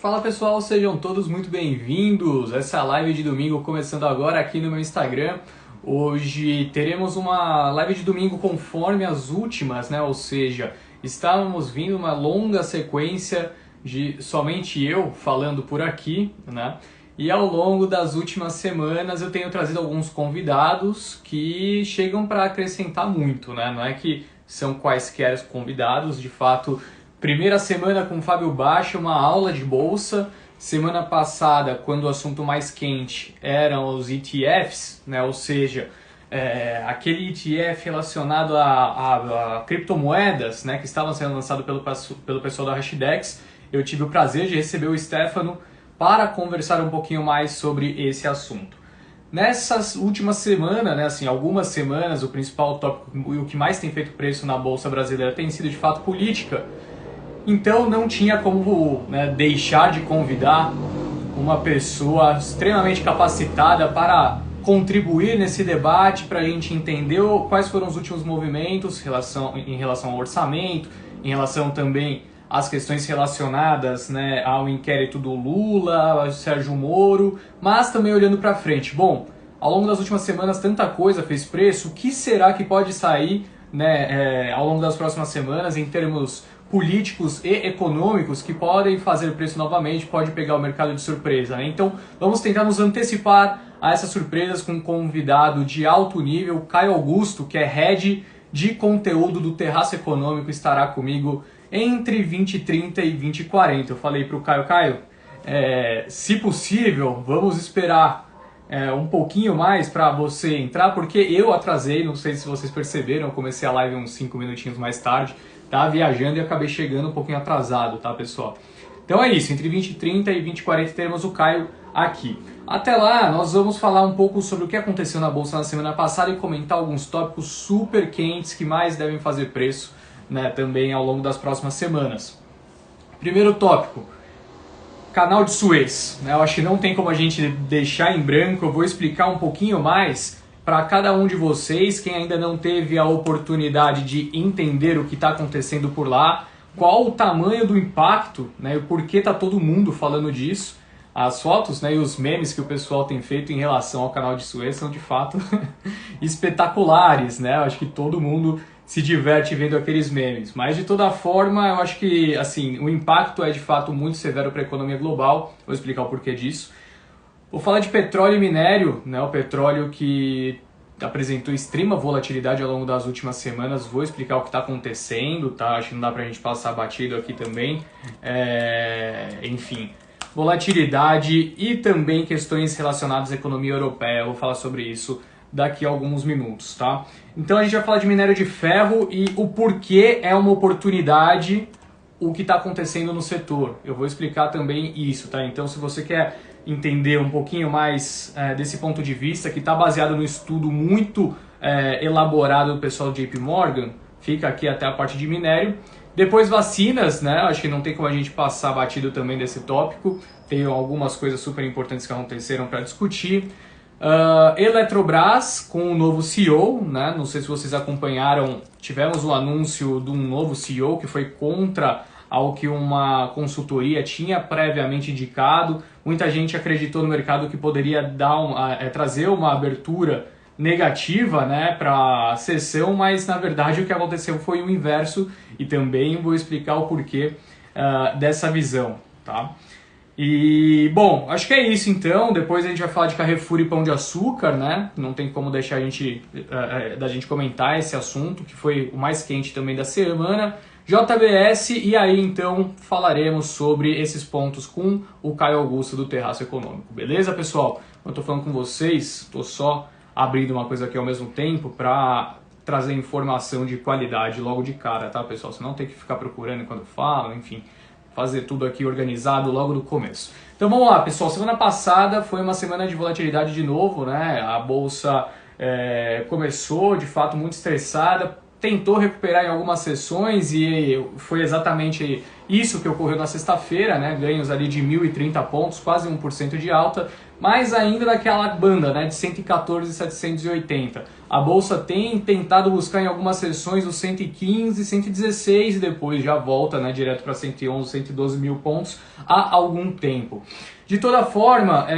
Fala pessoal, sejam todos muito bem-vindos. Essa live de domingo começando agora aqui no meu Instagram. Hoje teremos uma live de domingo conforme as últimas, né? Ou seja, estávamos vindo uma longa sequência de somente eu falando por aqui, né? E ao longo das últimas semanas eu tenho trazido alguns convidados que chegam para acrescentar muito, né? Não é que são quaisquer convidados, de fato. Primeira semana com o Fábio Baixa, uma aula de bolsa. Semana passada, quando o assunto mais quente eram os ETFs, né? Ou seja, aquele ETF relacionado a criptomoedas, né? Que estavam sendo lançado pelo pessoal da Hashdex. Eu tive o prazer de receber o Stefano para conversar um pouquinho mais sobre esse assunto. Nessas últimas semanas, né, assim, algumas semanas, o principal tópico e o que mais tem feito preço na Bolsa Brasileira tem sido de fato política. Então não tinha como, né, deixar de convidar uma pessoa extremamente capacitada para contribuir nesse debate, para a gente entender quais foram os últimos movimentos em relação ao orçamento, em relação também às questões relacionadas, né, ao inquérito do Lula, ao Sérgio Moro, mas também olhando para frente. Bom, ao longo das últimas semanas tanta coisa fez preço, o que será que pode sair, né, ao longo das próximas semanas em termos políticos e econômicos que podem fazer preço novamente, pode pegar o mercado de surpresa, né? Então vamos tentar nos antecipar a essas surpresas com um convidado de alto nível, Caio Augusto, que é Head de conteúdo do Terraço Econômico, estará comigo entre 20h30 e 20h40. Eu falei para o Caio, se possível, vamos esperar um pouquinho mais para você entrar, porque eu atrasei, não sei se vocês perceberam, eu comecei a live uns 5 minutinhos mais tarde, tá viajando e acabei chegando um pouquinho atrasado, tá pessoal? Então é isso, entre 20h30 e 20h40 teremos o Caio aqui. Até lá, nós vamos falar um pouco sobre o que aconteceu na Bolsa na semana passada e comentar alguns tópicos super quentes que mais devem fazer preço, né, também ao longo das próximas semanas. Primeiro tópico, Canal de Suez, né? Eu acho que não tem como a gente deixar em branco, eu vou explicar um pouquinho mais para cada um de vocês, quem ainda não teve a oportunidade de entender o que está acontecendo por lá, qual o tamanho do impacto, né, e por que está todo mundo falando disso. As fotos, né, e os memes que o pessoal tem feito em relação ao Canal de Suez são de fato espetaculares, né? Eu acho que todo mundo se diverte vendo aqueles memes. Mas de toda forma, eu acho que assim, o impacto é de fato muito severo para a economia global. Vou explicar o porquê disso. Vou falar de petróleo e minério, né? O petróleo que apresentou extrema volatilidade ao longo das últimas semanas. Vou explicar o que está acontecendo, tá? Acho que não dá para a gente passar batido aqui também. Enfim, volatilidade e também questões relacionadas à economia europeia. Eu vou falar sobre isso daqui a alguns minutos, tá? Então a gente vai falar de minério de ferro e o porquê é uma oportunidade o que está acontecendo no setor. Eu vou explicar também isso, tá? Então se você quer entender um pouquinho mais desse ponto de vista, que está baseado no estudo muito elaborado do pessoal do JP Morgan, fica aqui até a parte de minério. Depois vacinas, né? Acho que não tem como a gente passar batido também desse tópico. Tem algumas coisas super importantes que aconteceram para discutir. Eletrobras com um novo CEO, né? Não sei se vocês acompanharam, tivemos o anúncio de um novo CEO que foi contra ao que uma consultoria tinha previamente indicado. Muita gente acreditou no mercado que poderia trazer uma abertura negativa, né, para a sessão, mas na verdade o que aconteceu foi o inverso e também vou explicar o porquê dessa visão, tá? E, bom, acho que é isso então. Depois a gente vai falar de Carrefour e Pão de Açúcar, né? Não tem como deixar da gente comentar esse assunto, que foi o mais quente também da semana. JBS, e aí então falaremos sobre esses pontos com o Caio Augusto do Terraço Econômico. Beleza, pessoal? Eu tô falando com vocês, tô só abrindo uma coisa aqui ao mesmo tempo para trazer informação de qualidade logo de cara, tá, pessoal? Você não tem que ficar procurando quando falo, enfim, fazer tudo aqui organizado logo no começo. Então vamos lá, pessoal. Semana passada foi uma semana de volatilidade de novo, né? A bolsa começou de fato muito estressada. tentou recuperar em algumas sessões e foi exatamente isso que ocorreu na sexta-feira, né? Ganhos ali de 1.030 pontos, quase 1% de alta, mas ainda naquela banda, né, de 114.780. A bolsa tem tentado buscar em algumas sessões os 115, 116 e depois já volta, né, direto para 111, 112 mil pontos há algum tempo. De toda forma,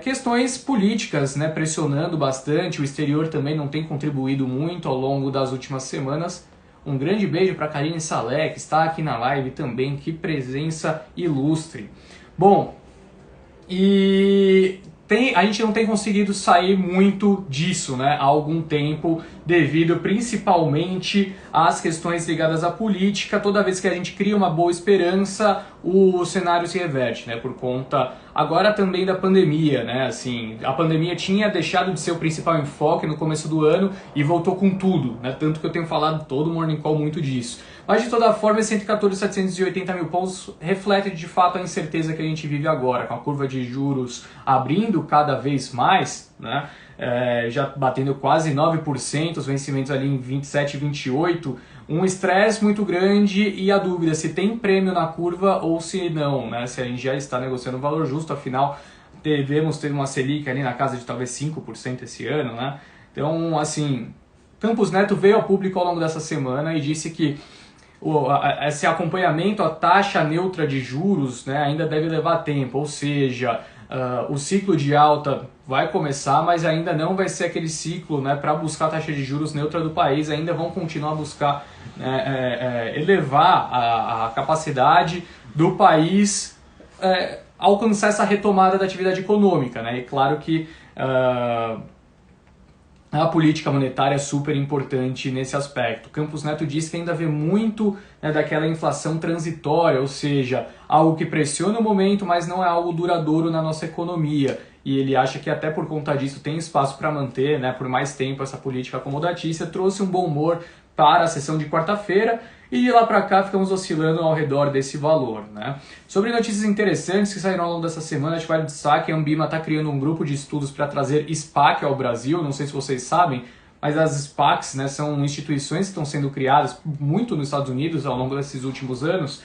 questões políticas, né, pressionando bastante, o exterior também não tem contribuído muito ao longo das últimas semanas. Um grande beijo para Karine Salé, que está aqui na live também, que presença ilustre. Bom, e a gente não tem conseguido sair muito disso, né, há algum tempo, devido principalmente às questões ligadas à política. Toda vez que a gente cria uma boa esperança, o cenário se reverte, né, por conta agora também da pandemia, né, assim, a pandemia tinha deixado de ser o principal enfoque no começo do ano e voltou com tudo, né, tanto que eu tenho falado todo o Morning Call muito disso. Mas de toda forma, esse 114.780 mil pontos reflete de fato a incerteza que a gente vive agora, com a curva de juros abrindo cada vez mais, né? Já batendo quase 9%, os vencimentos ali em 27 e 28, um estresse muito grande e a dúvida se tem prêmio na curva ou se não, né? Se a gente já está negociando o valor justo, afinal devemos ter uma Selic ali na casa de talvez 5% esse ano, né? Então, assim, Campos Neto veio ao público ao longo dessa semana e disse que esse acompanhamento à taxa neutra de juros, né, ainda deve levar tempo, ou seja, o ciclo de alta vai começar, mas ainda não vai ser aquele ciclo, né, para buscar a taxa de juros neutra do país, ainda vão continuar a buscar elevar a capacidade do país alcançar essa retomada da atividade econômica, né, e claro que a política monetária é super importante nesse aspecto. Campos Neto diz que ainda vê muito, né, daquela inflação transitória, ou seja, algo que pressiona o momento, mas não é algo duradouro na nossa economia. E ele acha que até por conta disso tem espaço para manter, né, por mais tempo essa política acomodatícia. Trouxe um bom humor para a sessão de quarta-feira e de lá para cá ficamos oscilando ao redor desse valor, né? Sobre notícias interessantes que saíram ao longo dessa semana, a gente vai destaque: a Ambima está criando um grupo de estudos para trazer SPAC ao Brasil. Não sei se vocês sabem, mas as SPACs, né, são instituições que estão sendo criadas muito nos Estados Unidos ao longo desses últimos anos,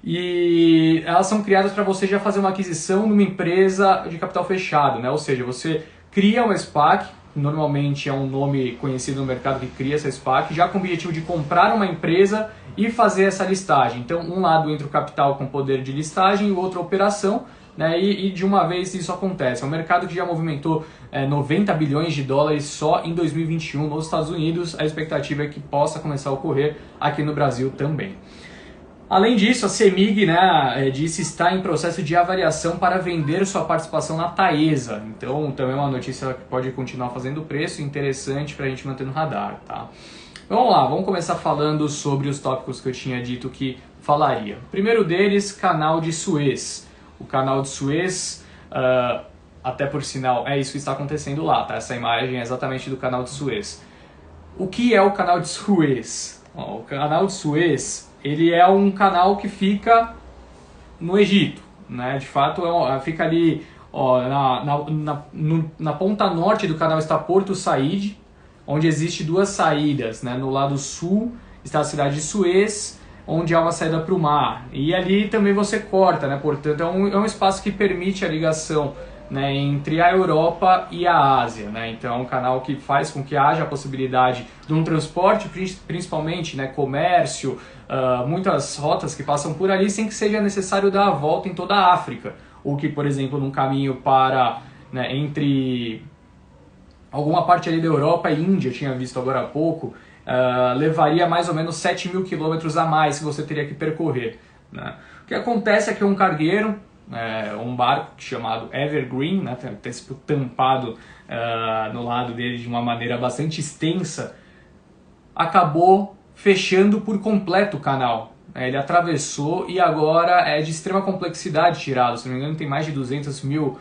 e elas são criadas para você já fazer uma aquisição numa empresa de capital fechado, né? Ou seja, você cria uma SPAC, normalmente é um nome conhecido no mercado que cria essa SPAC, já com o objetivo de comprar uma empresa e fazer essa listagem. Então, um lado entra o capital com poder de listagem e o outro a operação, né? E de uma vez isso acontece. É um mercado que já movimentou 90 bilhões de dólares só em 2021 nos Estados Unidos. A expectativa é que possa começar a ocorrer aqui no Brasil também. Além disso, a CEMIG, né, disse estar em processo de avaliação para vender sua participação na Taesa. Então, também é uma notícia que pode continuar fazendo preço, interessante para a gente manter no radar, tá? Vamos lá, vamos começar falando sobre os tópicos que eu tinha dito que falaria. O primeiro deles, canal de Suez. O canal de Suez, até por sinal, é isso que está acontecendo lá, tá? Essa imagem é exatamente do canal de Suez. O que é o canal de Suez? Bom, o canal de Suez, ele é um canal que fica no Egito, né? De fato, fica ali, ó, na ponta norte do canal está Porto Said, onde existe duas saídas, né? No lado sul está a cidade de Suez, onde há uma saída para o mar. E ali também você corta, né? Portanto, é um espaço que permite a ligação, né, entre a Europa e a Ásia, né? Então é um canal que faz com que haja a possibilidade de um transporte, principalmente, né, comércio, muitas rotas que passam por ali sem que seja necessário dar a volta em toda a África, o que, por exemplo, num caminho para, né, entre alguma parte ali da Europa e Índia, eu tinha visto agora há pouco, levaria mais ou menos 7.000 quilômetros a mais que você teria que percorrer, né? O que acontece é que um cargueiro, um barco chamado Evergreen, né, tem sido tampado no lado dele de uma maneira bastante extensa, acabou fechando por completo o canal. Ele atravessou e agora é de extrema complexidade tirá-lo. Se não me engano, tem mais de 200 mil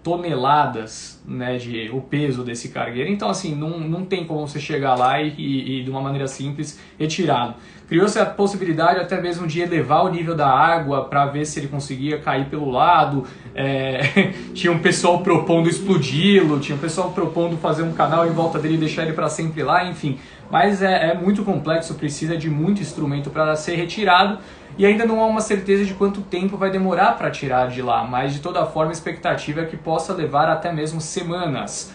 toneladas, né, o peso desse cargueiro. Então, assim, não tem como você chegar lá e de uma maneira simples retirá-lo. Criou-se a possibilidade até mesmo de elevar o nível da água para ver se ele conseguia cair pelo lado. Tinha um pessoal propondo explodi-lo, tinha um pessoal propondo fazer um canal em volta dele e deixar ele para sempre lá, enfim. Mas é muito complexo, precisa de muito instrumento para ser retirado e ainda não há uma certeza de quanto tempo vai demorar para tirar de lá, mas de toda forma a expectativa é que possa levar até mesmo semanas.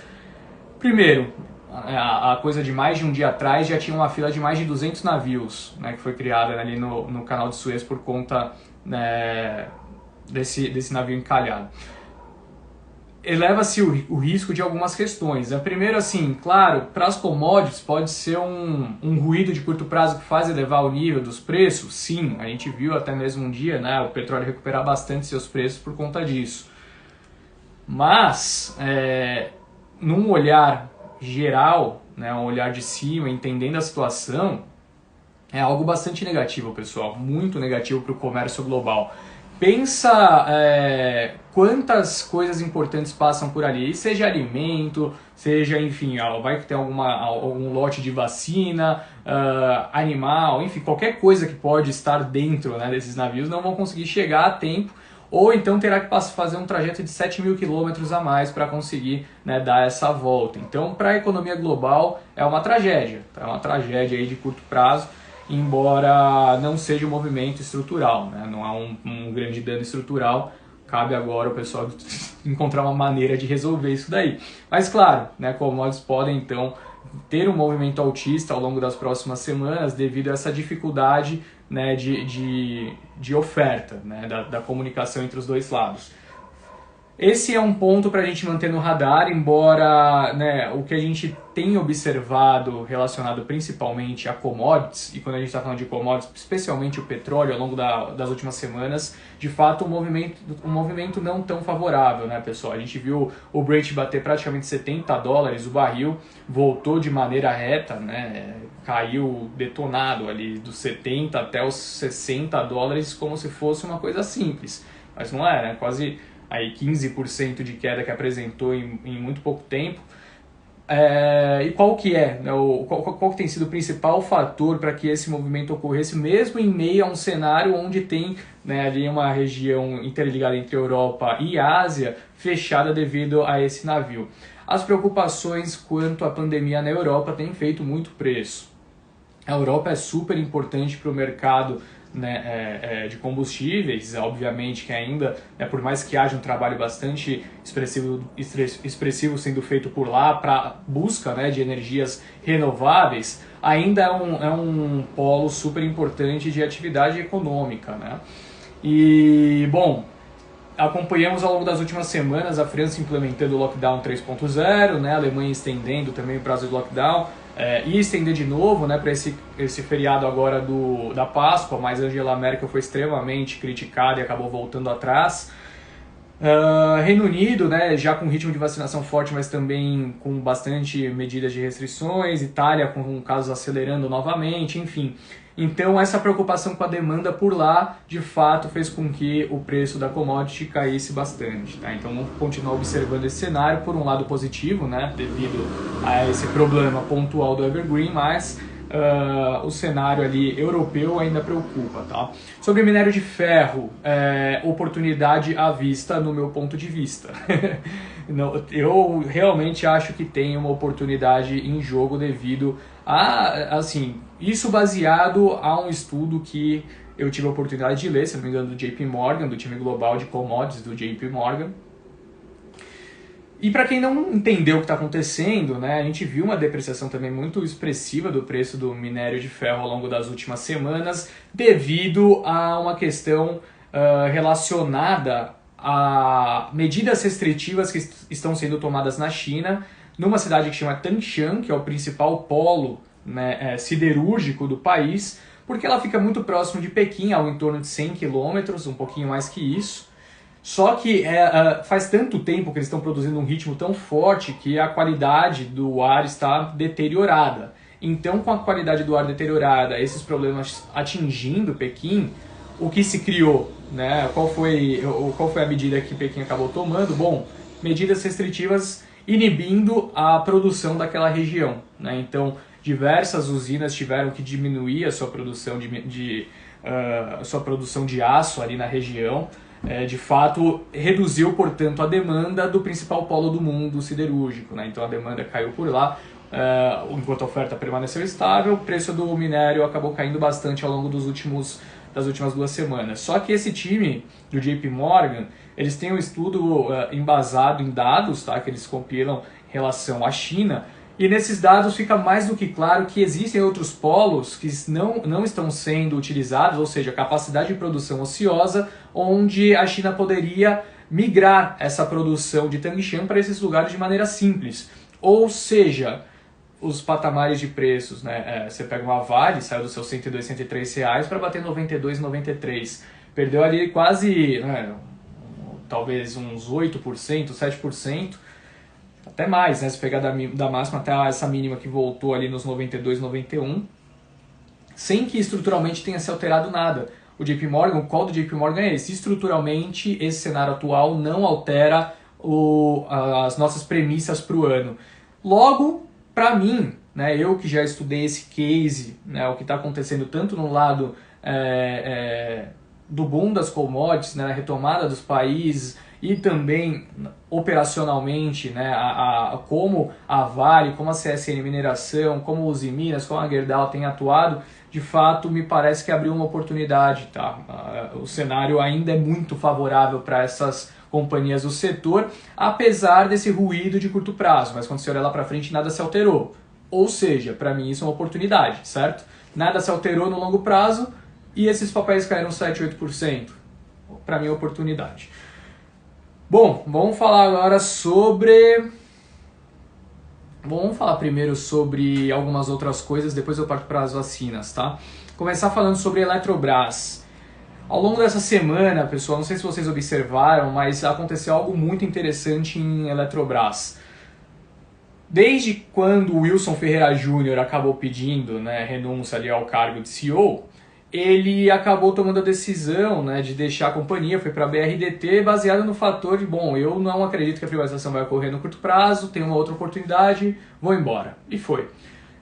Primeiro, a coisa de mais de um dia atrás já tinha uma fila de mais de 200 navios, né, que foi criada ali no canal de Suez por conta, né, desse navio encalhado. Eleva-se o risco de algumas questões. A primeira, assim, claro, para as commodities pode ser um ruído de curto prazo que faz elevar o nível dos preços. Sim, a gente viu até mesmo um dia, né, o petróleo recuperar bastante seus preços por conta disso. Mas, num olhar geral, né, um olhar de cima, entendendo a situação, é algo bastante negativo, pessoal, muito negativo para o comércio global. Pensa quantas coisas importantes passam por ali, seja alimento, seja, enfim, vai ter algum lote de vacina, animal, enfim, qualquer coisa que pode estar dentro, né, desses navios não vão conseguir chegar a tempo, ou então terá que fazer um trajeto de 7.000 quilômetros a mais para conseguir, né, dar essa volta. Então, para a economia global é uma tragédia aí de curto prazo, embora não seja um movimento estrutural, né? Não há um grande dano estrutural, cabe agora o pessoal encontrar uma maneira de resolver isso daí. Mas claro, né, commodities podem então ter um movimento altista ao longo das próximas semanas devido a essa dificuldade, né, de oferta, né, da comunicação entre os dois lados. Esse é um ponto para a gente manter no radar, embora, né, o que a gente tem observado relacionado principalmente a commodities, e quando a gente está falando de commodities, especialmente o petróleo, ao longo das últimas semanas, de fato um movimento não tão favorável, né, pessoal? A gente viu o Brent bater praticamente $70 o barril, voltou de maneira reta, né, caiu detonado ali dos 70 até os $60 como se fosse uma coisa simples, mas não é, né? Quase aí 15% de queda que apresentou em muito pouco tempo. E qual que é, né, qual que tem sido o principal fator para que esse movimento ocorresse, mesmo em meio a um cenário onde tem, né, ali uma região interligada entre Europa e Ásia fechada devido a esse navio? As preocupações quanto à pandemia na Europa têm feito muito preço. A Europa é super importante para o mercado, né, de combustíveis, obviamente que ainda, né, por mais que haja um trabalho bastante expressivo sendo feito por lá para busca, né, de energias renováveis, ainda é um polo super importante de atividade econômica, né? E, bom, acompanhamos ao longo das últimas semanas a França implementando o lockdown 3.0, né, a Alemanha estendendo também o prazo de lockdown, e estender de novo, né, para esse feriado agora da Páscoa, mas Angela Merkel foi extremamente criticada e acabou voltando atrás. Reino Unido, né, já com ritmo de vacinação forte, mas também com bastante medidas de restrições, Itália com casos acelerando novamente, enfim. Então essa preocupação com a demanda por lá, de fato, fez com que o preço da commodity caísse bastante. Tá? Então vamos continuar observando esse cenário, por um lado positivo, né, devido a esse problema pontual do Evergreen, mas o cenário ali europeu ainda preocupa. Tá? Sobre minério de ferro, oportunidade à vista no meu ponto de vista. Eu realmente acho que tem uma oportunidade em jogo devido a, assim, isso baseado a um estudo que eu tive a oportunidade de ler, se não me engano, do JP Morgan, do time global de commodities do JP Morgan. E para quem não entendeu o que está acontecendo, né, a gente viu uma depreciação também muito expressiva do preço do minério de ferro ao longo das últimas semanas, devido a uma questão relacionada a medidas restritivas que estão sendo tomadas na China, numa cidade que chama Tangshan, que é o principal polo, né, siderúrgico do país, porque ela fica muito próximo de Pequim, ao em torno de 100 quilômetros, um pouquinho mais que isso. Só que faz tanto tempo que eles estão produzindo um ritmo tão forte que a qualidade do ar está deteriorada. Então, com a qualidade do ar deteriorada, esses problemas atingindo Pequim, o que se criou né? Qual foi a medida que Pequim acabou tomando? Bom, medidas restritivas inibindo a produção daquela região, né? Então, diversas usinas tiveram que diminuir a sua produção sua produção de aço ali na região. De fato, reduziu, portanto, a demanda do principal polo do mundo siderúrgico, né? Então a demanda caiu por lá, enquanto a oferta permaneceu estável, o preço do minério acabou caindo bastante ao longo das últimas 2 semanas. Só que esse time do JP Morgan, eles têm um estudo embasado em dados, tá, que eles compilam em relação à China, e nesses dados fica mais do que claro que existem outros polos que não estão sendo utilizados, ou seja, capacidade de produção ociosa, onde a China poderia migrar essa produção de Tangshan para esses lugares de maneira simples. Ou seja, os patamares de preços, né? Você pega uma Vale, saiu dos seus 102, 103 reais para bater 92, 93. Perdeu ali quase, né, talvez uns 8%, 7%. Até mais, né? Se pegar da máxima até essa mínima que voltou ali nos 92, 91, sem que estruturalmente tenha se alterado nada. O JP Morgan, o call do JP Morgan é esse: estruturalmente esse cenário atual não altera as nossas premissas para o ano. Logo, para mim, né, eu que já estudei esse case, né, o que está acontecendo tanto no lado do boom das commodities, né, a retomada dos países, e também operacionalmente, né, como a Vale, como a CSN Mineração, como os Minas, como a Gerdau tem atuado, de fato me parece que abriu uma oportunidade. Tá? O cenário ainda é muito favorável para essas companhias do setor, apesar desse ruído de curto prazo, mas quando você olha lá para frente nada se alterou. Ou seja, para mim isso é uma oportunidade, certo? Nada se alterou no longo prazo e esses papéis caíram 7, 8%. Para mim é oportunidade. Bom, vamos falar agora sobre... Vamos falar primeiro sobre algumas outras coisas, depois eu parto para as vacinas, tá? Começar falando sobre a Eletrobras. Ao longo dessa semana, pessoal, não sei se vocês observaram, mas aconteceu algo muito interessante em Eletrobras. Desde quando o Wilson Ferreira Júnior acabou pedindo, né, renúncia ali ao cargo de CEO, ele acabou tomando a decisão, né, de deixar a companhia, foi para a BRDT, baseado no fator de, bom, eu não acredito que a privatização vai ocorrer no curto prazo, tem uma outra oportunidade, vou embora. E foi.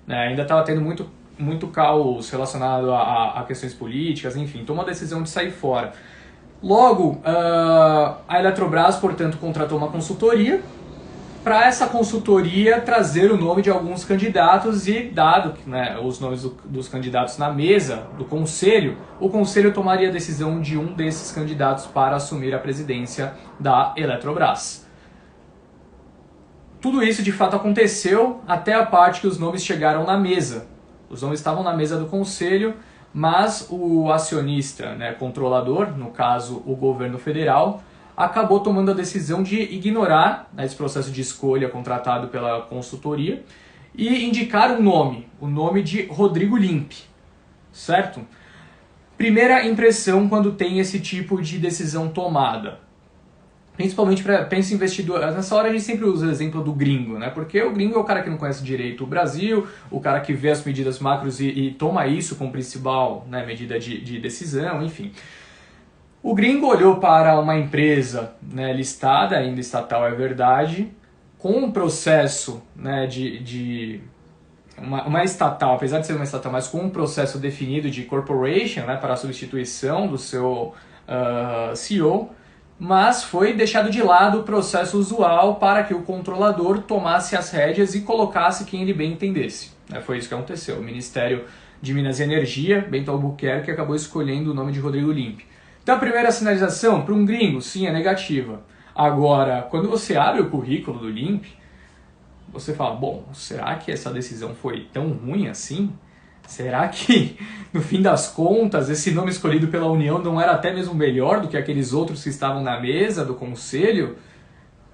Ainda estava tendo muito caos relacionado a questões políticas, enfim, tomou a decisão de sair fora. Logo, a Eletrobras, portanto, contratou uma consultoria, para essa consultoria trazer o nome de alguns candidatos e, dado, né, os nomes dos candidatos na mesa do conselho, o conselho tomaria a decisão de um desses candidatos para assumir a presidência da Eletrobras. Tudo isso de fato aconteceu até a parte que os nomes chegaram na mesa. Os nomes estavam na mesa do conselho, mas o acionista, né, controlador, no caso o governo federal, acabou tomando a decisão de ignorar, né, esse processo de escolha contratado pela consultoria e indicar um nome, o nome de Rodrigo Limp, certo? Primeira impressão quando tem esse tipo de decisão tomada, principalmente para pensa investidor. Nessa hora a gente sempre usa o exemplo do gringo, né? Porque o gringo é o cara que não conhece direito o Brasil, o cara que vê as medidas macros e toma isso como principal, né, medida de decisão, enfim. O gringo olhou para uma empresa, né, listada, ainda estatal é verdade, com um processo, né, uma estatal, apesar de ser uma estatal, mas com um processo definido de corporation, né, para a substituição do seu CEO, mas foi deixado de lado o processo usual para que o controlador tomasse as rédeas e colocasse quem ele bem entendesse. Foi isso que aconteceu. O Ministério de Minas e Energia, Bento Albuquerque, acabou escolhendo o nome de Rodrigo Limp. Então a primeira sinalização, para um gringo, sim, é negativa. Agora, quando você abre o currículo do Limp, você fala, bom, será que essa decisão foi tão ruim assim? Será que, no fim das contas, esse nome escolhido pela União não era até mesmo melhor do que aqueles outros que estavam na mesa do conselho?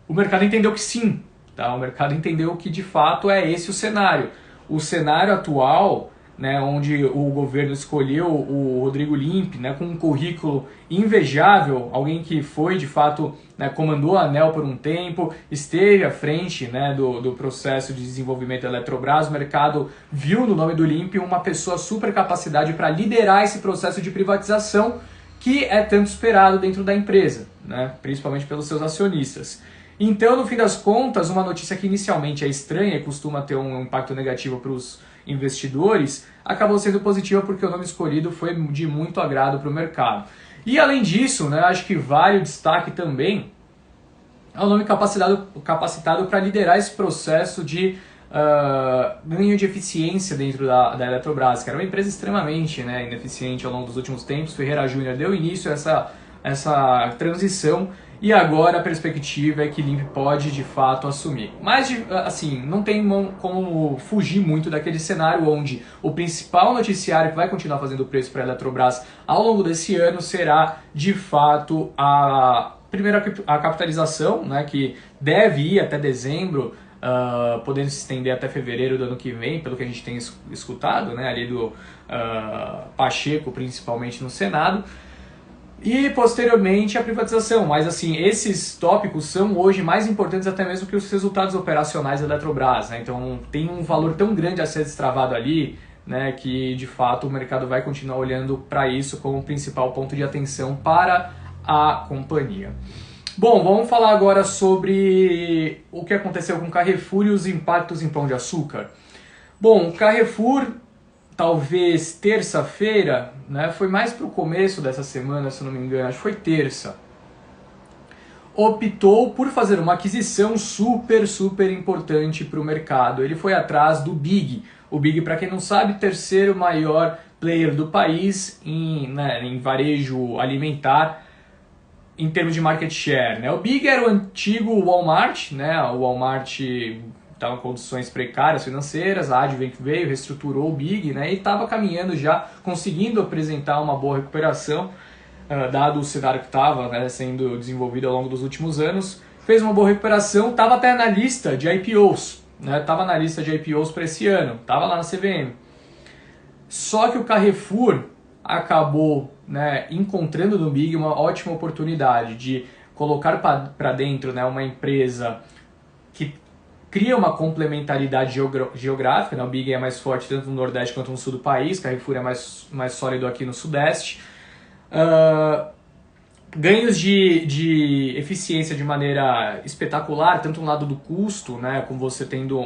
O mercado entendeu que sim, tá? O mercado entendeu que de fato é esse o cenário. O cenário atual, né, onde o governo escolheu o Rodrigo Limp, né, com um currículo invejável, alguém que foi de fato, né, comandou a ANEEL por um tempo, esteve à frente, né, do processo de desenvolvimento da Eletrobras. O mercado viu no nome do Limp uma pessoa super capacidade para liderar esse processo de privatização que é tanto esperado dentro da empresa, né? Principalmente pelos seus acionistas. Então, no fim das contas, uma notícia que inicialmente é estranha e costuma ter um impacto negativo para os investidores, acabou sendo positiva porque o nome escolhido foi de muito agrado para o mercado. E além disso, né, acho que vale o destaque também ao nome capacitado para liderar esse processo de ganho de eficiência dentro da Eletrobras, que era uma empresa extremamente, né, ineficiente ao longo dos últimos tempos. Ferreira Júnior deu início a essa transição e agora a perspectiva é que Limp pode de fato assumir. Mas assim, não tem como fugir muito daquele cenário onde o principal noticiário que vai continuar fazendo preço para a Eletrobras ao longo desse ano será de fato primeiro a capitalização, né, que deve ir até dezembro, podendo se estender até fevereiro do ano que vem, pelo que a gente tem escutado, né, ali do Pacheco, principalmente no Senado, e posteriormente a privatização. Mas assim, esses tópicos são hoje mais importantes até mesmo que os resultados operacionais da Eletrobras, né? Então tem um valor tão grande a ser destravado ali, né, que de fato o mercado vai continuar olhando para isso como principal ponto de atenção para a companhia. Bom, vamos falar agora sobre o que aconteceu com o Carrefour e os impactos em Pão de Açúcar. Bom, o Carrefour, talvez terça-feira, né, foi mais para o começo dessa semana, se não me engano, acho que foi terça, optou por fazer uma aquisição super importante para o mercado. Ele foi atrás do Big. O Big, para quem não sabe, terceiro maior player do país em varejo alimentar, em termos de market share, né? O Big era o antigo Walmart, né? O Walmart estava em condições precárias financeiras, a Advent veio, reestruturou o Big, né? E estava caminhando já, conseguindo apresentar uma boa recuperação, dado o cenário que estava, né, sendo desenvolvido ao longo dos últimos anos. Fez uma boa recuperação, estava até na lista de IPOs, né? Estava na lista de IPOs para esse ano, estava lá na CVM. Só que o Carrefour acabou, né, encontrando no Big uma ótima oportunidade de colocar para dentro, né, uma empresa que cria uma complementaridade geográfica, né? O Big é mais forte tanto no Nordeste quanto no Sul do país, Carrefour é mais sólido aqui no Sudeste. Ganhos de eficiência de maneira espetacular, tanto no lado do custo, né, como você tendo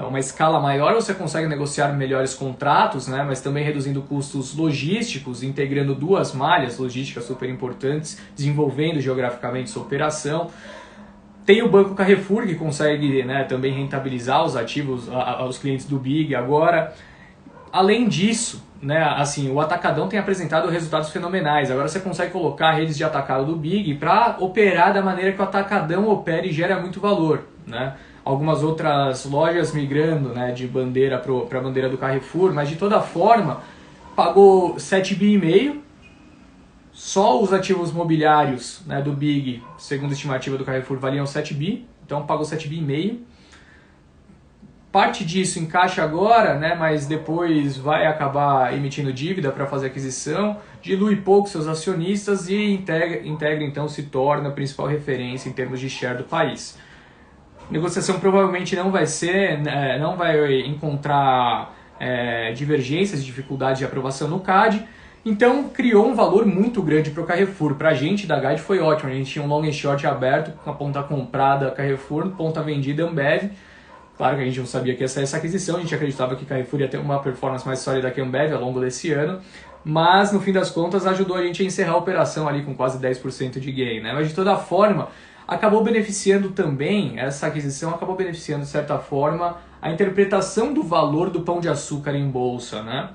uma escala maior, você consegue negociar melhores contratos, né, mas também reduzindo custos logísticos, integrando duas malhas logísticas super importantes, desenvolvendo geograficamente sua operação. Tem o Banco Carrefour, que consegue, né, também rentabilizar os ativos aos clientes do Big agora. Além disso, né, assim, o Atacadão tem apresentado resultados fenomenais. Agora você consegue colocar redes de atacado do Big para operar da maneira que o Atacadão opera e gera muito valor, né? Algumas outras lojas migrando, né, de bandeira para a bandeira do Carrefour, mas de toda forma pagou 7,5 bi. Só os ativos mobiliários, né, do Big, segundo a estimativa do Carrefour, valiam 7 bi, então pagou 7,5 bi. Parte disso encaixa agora, né, mas depois vai acabar emitindo dívida para fazer aquisição, dilui pouco seus acionistas e integra então se torna a principal referência em termos de share do país. A negociação provavelmente não vai encontrar divergências, dificuldades de aprovação no CAD, então criou um valor muito grande para o Carrefour. Para a gente da Guide foi ótimo, a gente tinha um long and short aberto, com a ponta comprada Carrefour, ponta vendida Ambev. Claro que a gente não sabia que ia ser essa aquisição, a gente acreditava que Carrefour ia ter uma performance mais sólida que a Ambev ao longo desse ano, mas no fim das contas ajudou a gente a encerrar a operação ali com quase 10% de gain, né? Mas de toda forma, acabou beneficiando também, essa aquisição acabou beneficiando de certa forma a interpretação do valor do Pão de Açúcar em bolsa, né?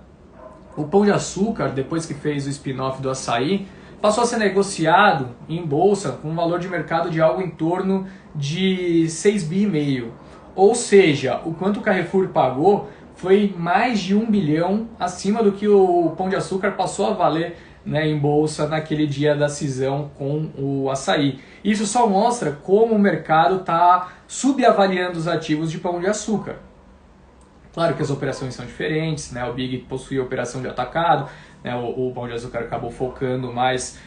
O Pão de Açúcar, depois que fez o spin-off do Açaí, passou a ser negociado em bolsa com um valor de mercado de algo em torno de 6,5 bi. Ou seja, o quanto o Carrefour pagou foi mais de 1 bilhão acima do que o Pão de Açúcar passou a valer, né, em bolsa naquele dia da cisão com o Açaí. Isso só mostra como o mercado está subavaliando os ativos de Pão de Açúcar. Claro que as operações são diferentes, né? O Big possui a operação de atacado, né? O Pão de Açúcar acabou focando mais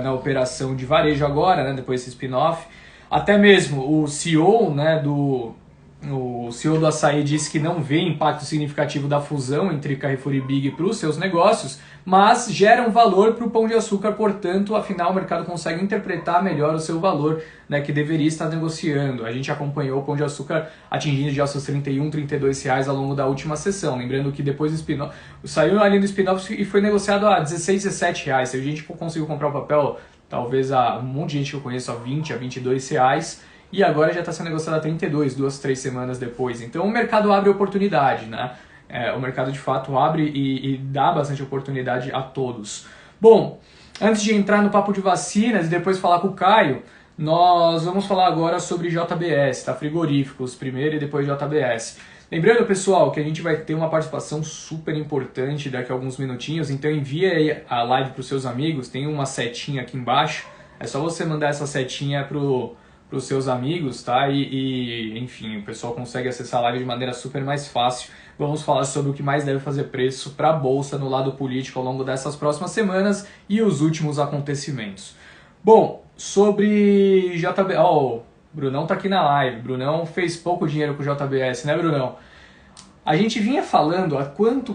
na operação de varejo agora, né? Depois desse spin-off. Até mesmo o CEO, né, do O CEO do Açaí disse que não vê impacto significativo da fusão entre Carrefour e Big para os seus negócios, mas gera um valor para o Pão de Açúcar, portanto, afinal o mercado consegue interpretar melhor o seu valor, né, que deveria estar negociando. A gente acompanhou o Pão de Açúcar atingindo já seus R$ 31, R$ 32 ao longo da última sessão. Lembrando que depois do spin-off, saiu ali do spin-off e foi negociado a R$ 16, R$ 17. A gente conseguiu comprar o papel, talvez um monte de gente que eu conheço, a 20, a R$ 22. E agora já está sendo negociado a 32, 2-3 semanas depois. Então o mercado abre oportunidade, né? O mercado de fato abre e dá bastante oportunidade a todos. Bom, antes de entrar no papo de vacinas e depois falar com o Caio, nós vamos falar agora sobre JBS, tá? Frigoríficos primeiro e depois JBS. Lembrando, pessoal, que a gente vai ter uma participação super importante daqui a alguns minutinhos, então envia aí a live para os seus amigos, tem uma setinha aqui embaixo, é só você mandar essa setinha para os seus amigos, tá? Enfim, o pessoal consegue acessar a live de maneira super mais fácil. Vamos falar sobre o que mais deve fazer preço para a Bolsa no lado político ao longo dessas próximas semanas e os últimos acontecimentos. Bom, sobre JBS... o Brunão tá aqui na live. Brunão fez pouco dinheiro com o JBS, né, Brunão? A gente vinha falando há quanto,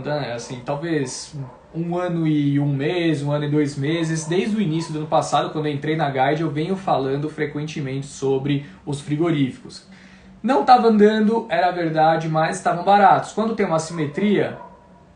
né? Assim, talvez 1 ano e 1 mês, 1 ano e 2 meses, desde o início do ano passado, quando eu entrei na Guide, eu venho falando frequentemente sobre os frigoríficos. Não estava andando, era verdade, mas estavam baratos. Quando tem uma assimetria,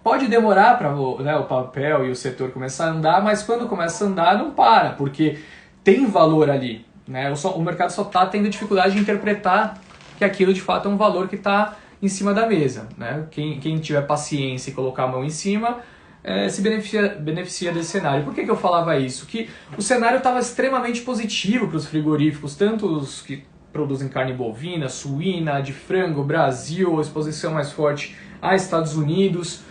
pode demorar para o papel e o setor começar a andar, mas quando começa a andar, não para, porque tem valor ali, né? O mercado só está tendo dificuldade de interpretar que aquilo de fato é um valor que está em cima da mesa, né? Quem tiver paciência e colocar a mão em cima se beneficia desse cenário. Por que eu falava isso? Que o cenário estava extremamente positivo para os frigoríficos, tanto os que produzem carne bovina, suína, de frango, Brasil, a exposição mais forte a Estados Unidos.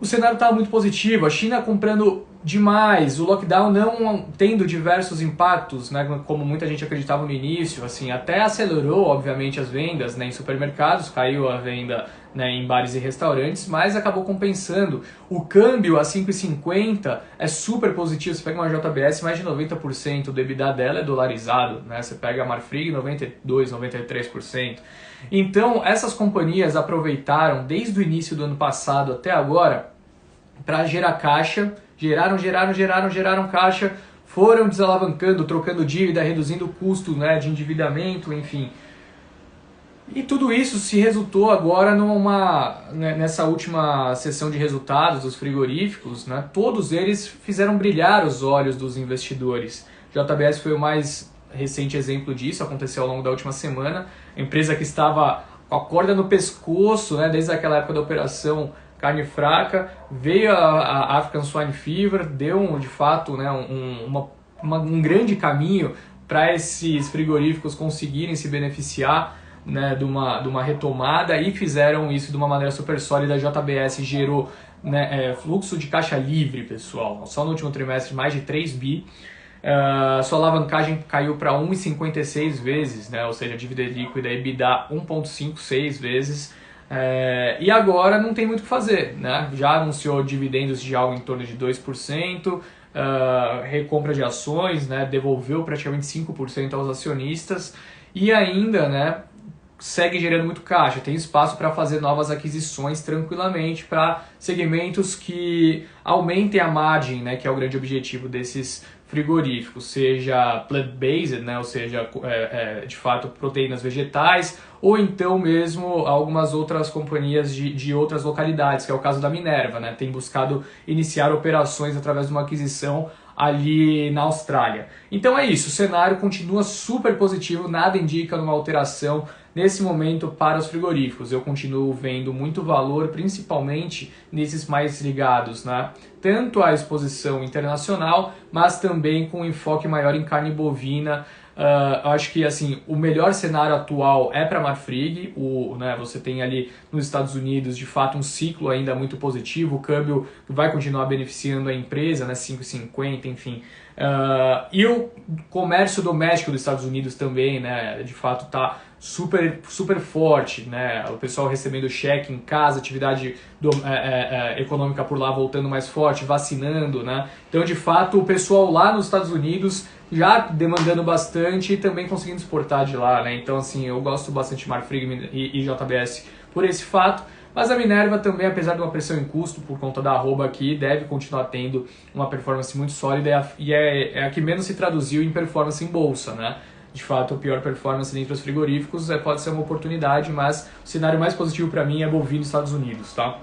O cenário estava muito positivo, a China comprando demais, o lockdown não tendo diversos impactos, né, como muita gente acreditava no início, assim, até acelerou, obviamente, as vendas, né, em supermercados, caiu a venda, né, em bares e restaurantes, mas acabou compensando. O câmbio a 5,50 é super positivo, você pega uma JBS, mais de 90% do EBITDA dela é dolarizado, né, você pega a Marfrig, 92%, 93%. Então, essas companhias aproveitaram desde o início do ano passado até agora para gerar caixa, geraram caixa, foram desalavancando, trocando dívida, reduzindo o custo, né, de endividamento, enfim. E tudo isso se resultou agora nessa última sessão de resultados dos frigoríficos, né, todos eles fizeram brilhar os olhos dos investidores. JBS foi o mais recente exemplo disso, aconteceu ao longo da última semana. A empresa que estava com a corda no pescoço, né, desde aquela época da operação carne fraca, veio a African Swine Fever, deu de fato, né, um grande caminho para esses frigoríficos conseguirem se beneficiar, né, de uma retomada, e fizeram isso de uma maneira super sólida. A JBS gerou, né, fluxo de caixa livre, pessoal, só no último trimestre mais de 3 bi. Sua alavancagem caiu para 1,56 vezes, né? Ou seja, a dívida líquida EBITDA 1,56 vezes. E agora não tem muito o que fazer, né? Já anunciou dividendos de algo em torno de 2%, recompra de ações, né? Devolveu praticamente 5% aos acionistas e ainda, né, segue gerando muito caixa, tem espaço para fazer novas aquisições tranquilamente para segmentos que aumentem a margem, né, que é o grande objetivo desses frigoríficos, seja plant-based, né, ou seja, de fato proteínas vegetais, ou então mesmo algumas outras companhias de outras localidades, que é o caso da Minerva, né, tem buscado iniciar operações através de uma aquisição ali na Austrália. Então é isso, o cenário continua super positivo, nada indica numa alteração nesse momento para os frigoríficos. Eu continuo vendo muito valor, principalmente nesses mais ligados, né, tanto à exposição internacional, mas também com enfoque maior em carne bovina. Acho que assim, o melhor cenário atual é para a Marfrig, né, você tem ali nos Estados Unidos de fato um ciclo ainda muito positivo, o câmbio vai continuar beneficiando a empresa, né, 5,50, enfim. E o comércio doméstico dos Estados Unidos também, né, de fato está super forte, né? O pessoal recebendo cheque em casa, atividade econômica por lá voltando mais forte, vacinando, né? Então, de fato, o pessoal lá nos Estados Unidos já demandando bastante e também conseguindo exportar de lá, né? Então, assim, eu gosto bastante de Marfrig e JBS por esse fato. Mas a Minerva também, apesar de uma pressão em custo por conta da arroba aqui, deve continuar tendo uma performance muito sólida e é a que menos se traduziu em performance em bolsa, né? De fato, a pior performance dentre os frigoríficos pode ser uma oportunidade, mas o cenário mais positivo para mim é bovino Estados Unidos, tá?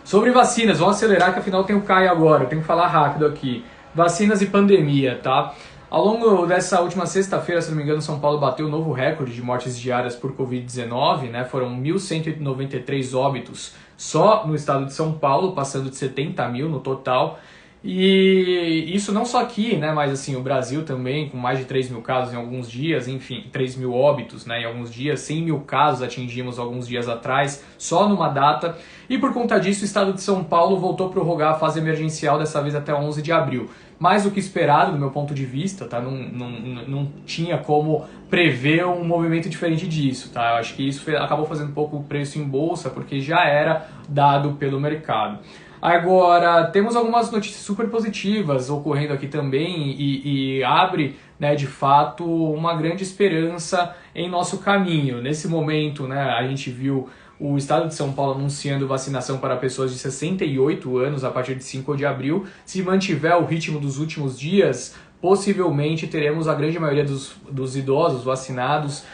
Sobre vacinas, vamos acelerar que afinal tem o Caio agora, eu tenho que falar rápido aqui. Vacinas e pandemia, tá? Ao longo dessa última sexta-feira, se não me engano, São Paulo bateu um novo recorde de mortes diárias por Covid-19, né? Foram 1.193 óbitos só no estado de São Paulo, passando de 70 mil no total. E isso não só aqui, né? Mas assim, o Brasil também, com mais de 3 mil casos em alguns dias, enfim, 3 mil óbitos, né, em alguns dias, 100 mil casos atingimos alguns dias atrás, só numa data. E por conta disso, o estado de São Paulo voltou a prorrogar a fase emergencial, dessa vez até 11 de abril. Mais do que esperado, do meu ponto de vista, tá? Não tinha como prever um movimento diferente disso, tá? Eu acho que isso acabou fazendo um pouco o preço em bolsa, porque já era dado pelo mercado. Agora, temos algumas notícias super positivas ocorrendo aqui também e abre, né, de fato, uma grande esperança em nosso caminho. Nesse momento, né, a gente viu o estado de São Paulo anunciando vacinação para pessoas de 68 anos a partir de 5 de abril. Se mantiver o ritmo dos últimos dias, possivelmente teremos a grande maioria dos idosos vacinados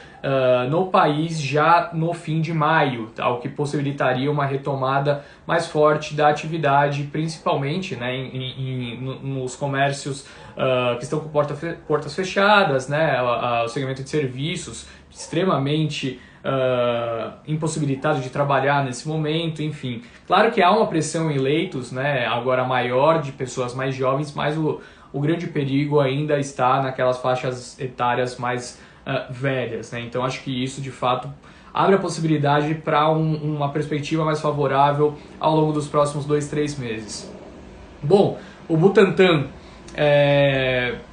no país já no fim de maio, tá? O que possibilitaria uma retomada mais forte da atividade, principalmente, né, nos comércios que estão com portas fechadas, né, o segmento de serviços extremamente impossibilitado de trabalhar nesse momento, enfim. Claro que há uma pressão em leitos, né, agora maior, de pessoas mais jovens, mas o grande perigo ainda está naquelas faixas etárias mais velhas, né? Então acho que isso de fato abre a possibilidade para uma perspectiva mais favorável ao longo dos próximos 2-3 meses. Bom, o Butantan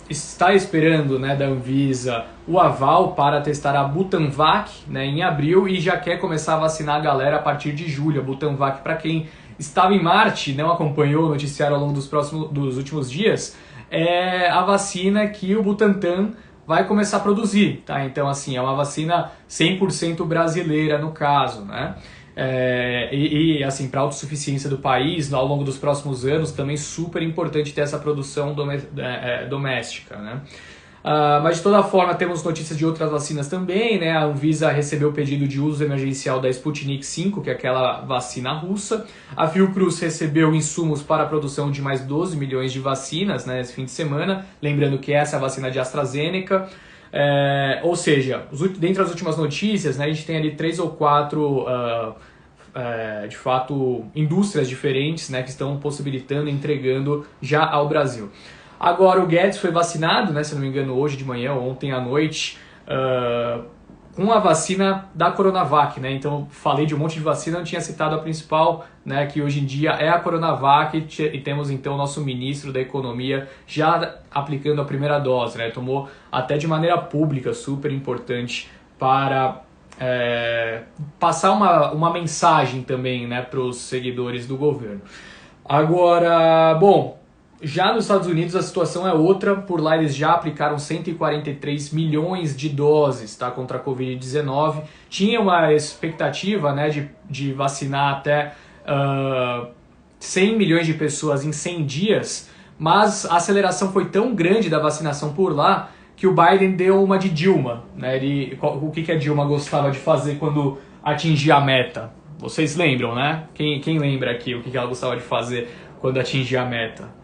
está esperando, né, da Anvisa o aval para testar a Butanvac, né, em abril e já quer começar a vacinar a galera a partir de julho. A Butanvac, para quem estava em Marte, não acompanhou o noticiário ao longo dos últimos dias, é a vacina que o Butantan vai começar a produzir, tá? Então, assim, é uma vacina 100% brasileira no caso, né? Assim, para a autossuficiência do país, ao longo dos próximos anos, também super importante ter essa produção doméstica, né? Mas de toda forma temos notícias de outras vacinas também, né? A Anvisa recebeu o pedido de uso emergencial da Sputnik V, que é aquela vacina russa. A Fiocruz recebeu insumos para a produção de mais 12 milhões de vacinas, né, esse fim de semana. Lembrando que essa é a vacina de AstraZeneca. Ou seja, dentre as últimas notícias, né, a gente tem ali 3 ou 4... de fato, indústrias diferentes, né, que estão possibilitando, entregando já ao Brasil. Agora o Guedes foi vacinado, né, se não me engano, hoje de manhã ou ontem à noite, com a vacina da Coronavac, né? Então falei de um monte de vacina, não tinha citado a principal, né, que hoje em dia é a Coronavac, e temos então o nosso ministro da Economia já aplicando a primeira dose, né? Tomou até de maneira pública, super importante para passar uma mensagem também, né, para os seguidores do governo. Agora, bom, já nos Estados Unidos a situação é outra. Por lá eles já aplicaram 143 milhões de doses, tá, contra a Covid-19. Tinha uma expectativa, né, de vacinar até 100 milhões de pessoas em 100 dias, mas a aceleração foi tão grande da vacinação por lá que o Biden deu uma de Dilma, né? O que a Dilma gostava de fazer quando atingia a meta? Vocês lembram, né? Quem lembra aqui o que ela gostava de fazer quando atingia a meta?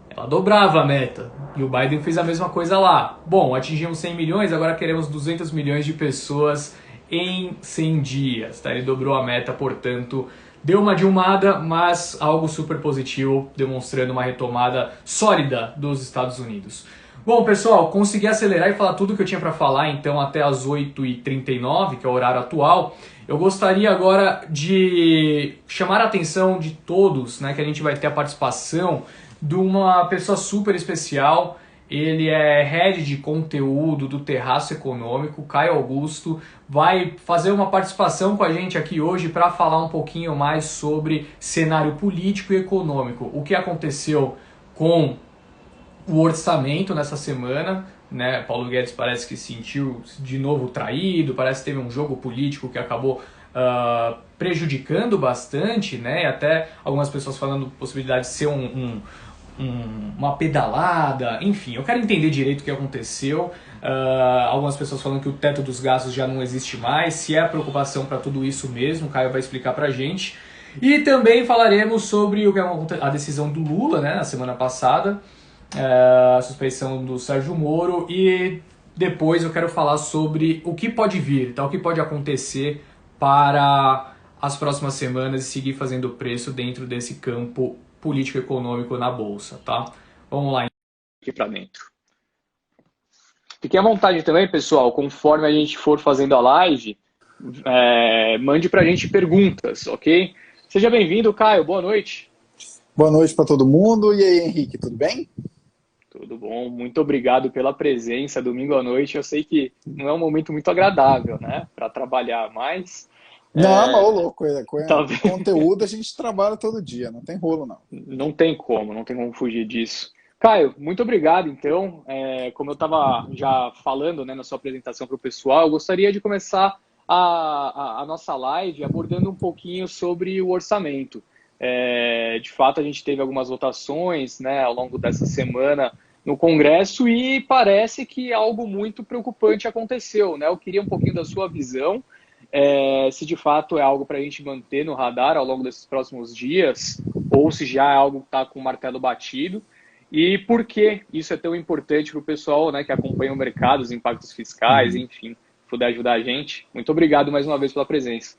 Ela dobrava a meta, e o Biden fez a mesma coisa lá. Bom, atingimos 100 milhões, agora queremos 200 milhões de pessoas em 100 dias. Tá? Ele dobrou a meta, portanto, deu uma dilmada, mas algo super positivo, demonstrando uma retomada sólida dos Estados Unidos. Bom, pessoal, consegui acelerar e falar tudo o que eu tinha para falar, então, até as 8h39, que é o horário atual. Eu gostaria agora de chamar a atenção de todos, né, que a gente vai ter a participação de uma pessoa super especial Ele é head de conteúdo do Terraço Econômico. Caio Augusto vai fazer uma participação com a gente aqui hoje para falar um pouquinho mais sobre cenário político e econômico. O que aconteceu com o orçamento nessa semana, né? Paulo Guedes parece que se sentiu de novo traído, parece que teve um jogo político que acabou prejudicando bastante, né? E até algumas pessoas falando possibilidade de ser uma pedalada, enfim, eu quero entender direito o que aconteceu. Algumas pessoas falando que o teto dos gastos já não existe mais, se é preocupação para tudo isso mesmo, o Caio vai explicar pra gente. E também falaremos sobre a decisão do Lula, né, na semana passada, a suspeição do Sérgio Moro, e depois eu quero falar sobre o que pode vir, tá? O que pode acontecer para as próximas semanas e seguir fazendo preço dentro desse campo político-econômico na Bolsa, tá? Vamos lá aqui para dentro. Fiquem à vontade também, pessoal, conforme a gente for fazendo a live, mande pra gente perguntas, ok? Seja bem-vindo, Caio, boa noite. Boa noite para todo mundo. E aí, Henrique, tudo bem? Tudo bom, muito obrigado pela presença domingo à noite. Eu sei que não é um momento muito agradável, né, para trabalhar, mas Não, mas ô louco, tá, conteúdo a gente trabalha todo dia, não tem rolo não. não tem como fugir disso. Caio, muito obrigado. Então, como eu estava já falando, né, na sua apresentação para o pessoal, eu gostaria de começar a nossa live abordando um pouquinho sobre o orçamento. De fato, a gente teve algumas votações, né, ao longo dessa semana no Congresso e parece que algo muito preocupante aconteceu, né? Eu queria um pouquinho da sua visão, se de fato é algo para a gente manter no radar ao longo desses próximos dias, ou se já é algo que está com o martelo batido, e por que isso é tão importante para o pessoal, né, que acompanha o mercado, os impactos fiscais, enfim, puder ajudar a gente. Muito obrigado mais uma vez pela presença.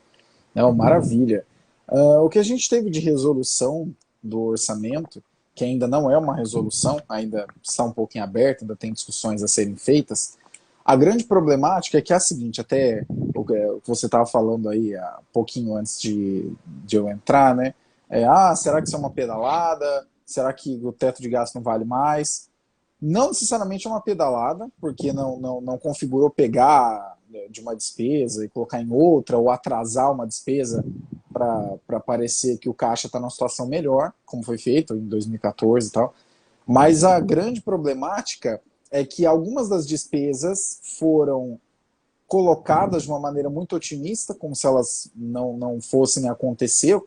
Não, maravilha. O que a gente teve de resolução do orçamento, que ainda não é uma resolução, ainda está um pouquinho aberto, ainda tem discussões a serem feitas. A grande problemática é que é a seguinte, até o que você estava falando aí há pouquinho antes de eu entrar, né? Será que isso é uma pedalada? Será que o teto de gasto não vale mais? Não necessariamente é uma pedalada, porque não configurou pegar de uma despesa e colocar em outra, ou atrasar uma despesa para parecer que o caixa está numa situação melhor, como foi feito em 2014 e tal. Mas a grande problemática é que algumas das despesas foram colocadas de uma maneira muito otimista, como se elas não fossem acontecer,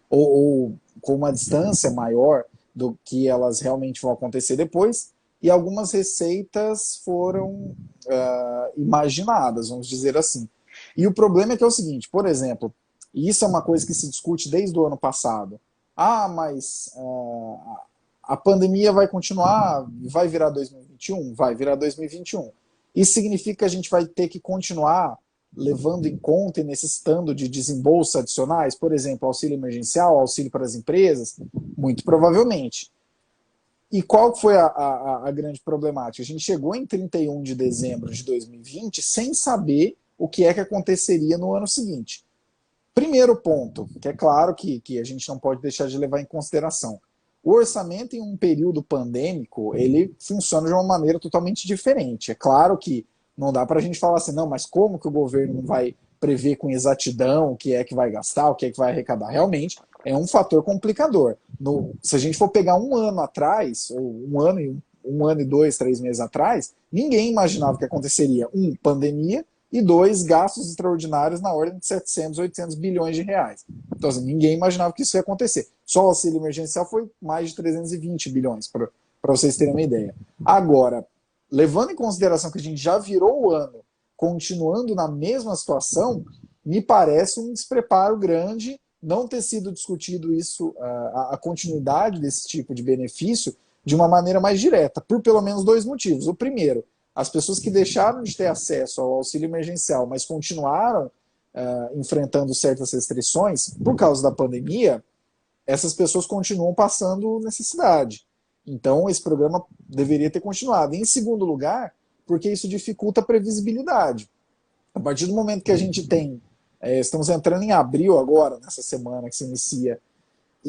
ou com uma distância maior do que elas realmente vão acontecer depois, e algumas receitas foram imaginadas, vamos dizer assim. E o problema é que é o seguinte, por exemplo, e isso é uma coisa que se discute desde o ano passado, mas a pandemia vai continuar, vai virar 2021? Vai virar 2021. Isso significa que a gente vai ter que continuar levando em conta e necessitando de desembolsos adicionais, por exemplo, auxílio emergencial, auxílio para as empresas? Muito provavelmente. E qual foi a grande problemática? A gente chegou em 31 de dezembro de 2020 sem saber o que é que aconteceria no ano seguinte. Primeiro ponto, que é claro que a gente não pode deixar de levar em consideração. O orçamento em um período pandêmico, ele funciona de uma maneira totalmente diferente. É claro que não dá para a gente falar assim, não, mas como que o governo não vai prever com exatidão o que é que vai gastar, o que é que vai arrecadar? Realmente é um fator complicador. Se a gente for pegar um ano atrás, ou um ano e 2, 3 meses atrás, ninguém imaginava que aconteceria, pandemia, e 2, gastos extraordinários na ordem de 700, 800 bilhões de reais. Então, assim, ninguém imaginava que isso ia acontecer. Só o auxílio emergencial foi mais de 320 bilhões, para vocês terem uma ideia. Agora, levando em consideração que a gente já virou o ano continuando na mesma situação, me parece um despreparo grande não ter sido discutido isso, a continuidade desse tipo de benefício, de uma maneira mais direta, por pelo menos 2 motivos. O primeiro, as pessoas que deixaram de ter acesso ao auxílio emergencial, mas continuaram enfrentando certas restrições por causa da pandemia, essas pessoas continuam passando necessidade. Então, esse programa deveria ter continuado. E, em segundo lugar, porque isso dificulta a previsibilidade. A partir do momento que a gente tem, estamos entrando em abril agora, nessa semana que se inicia,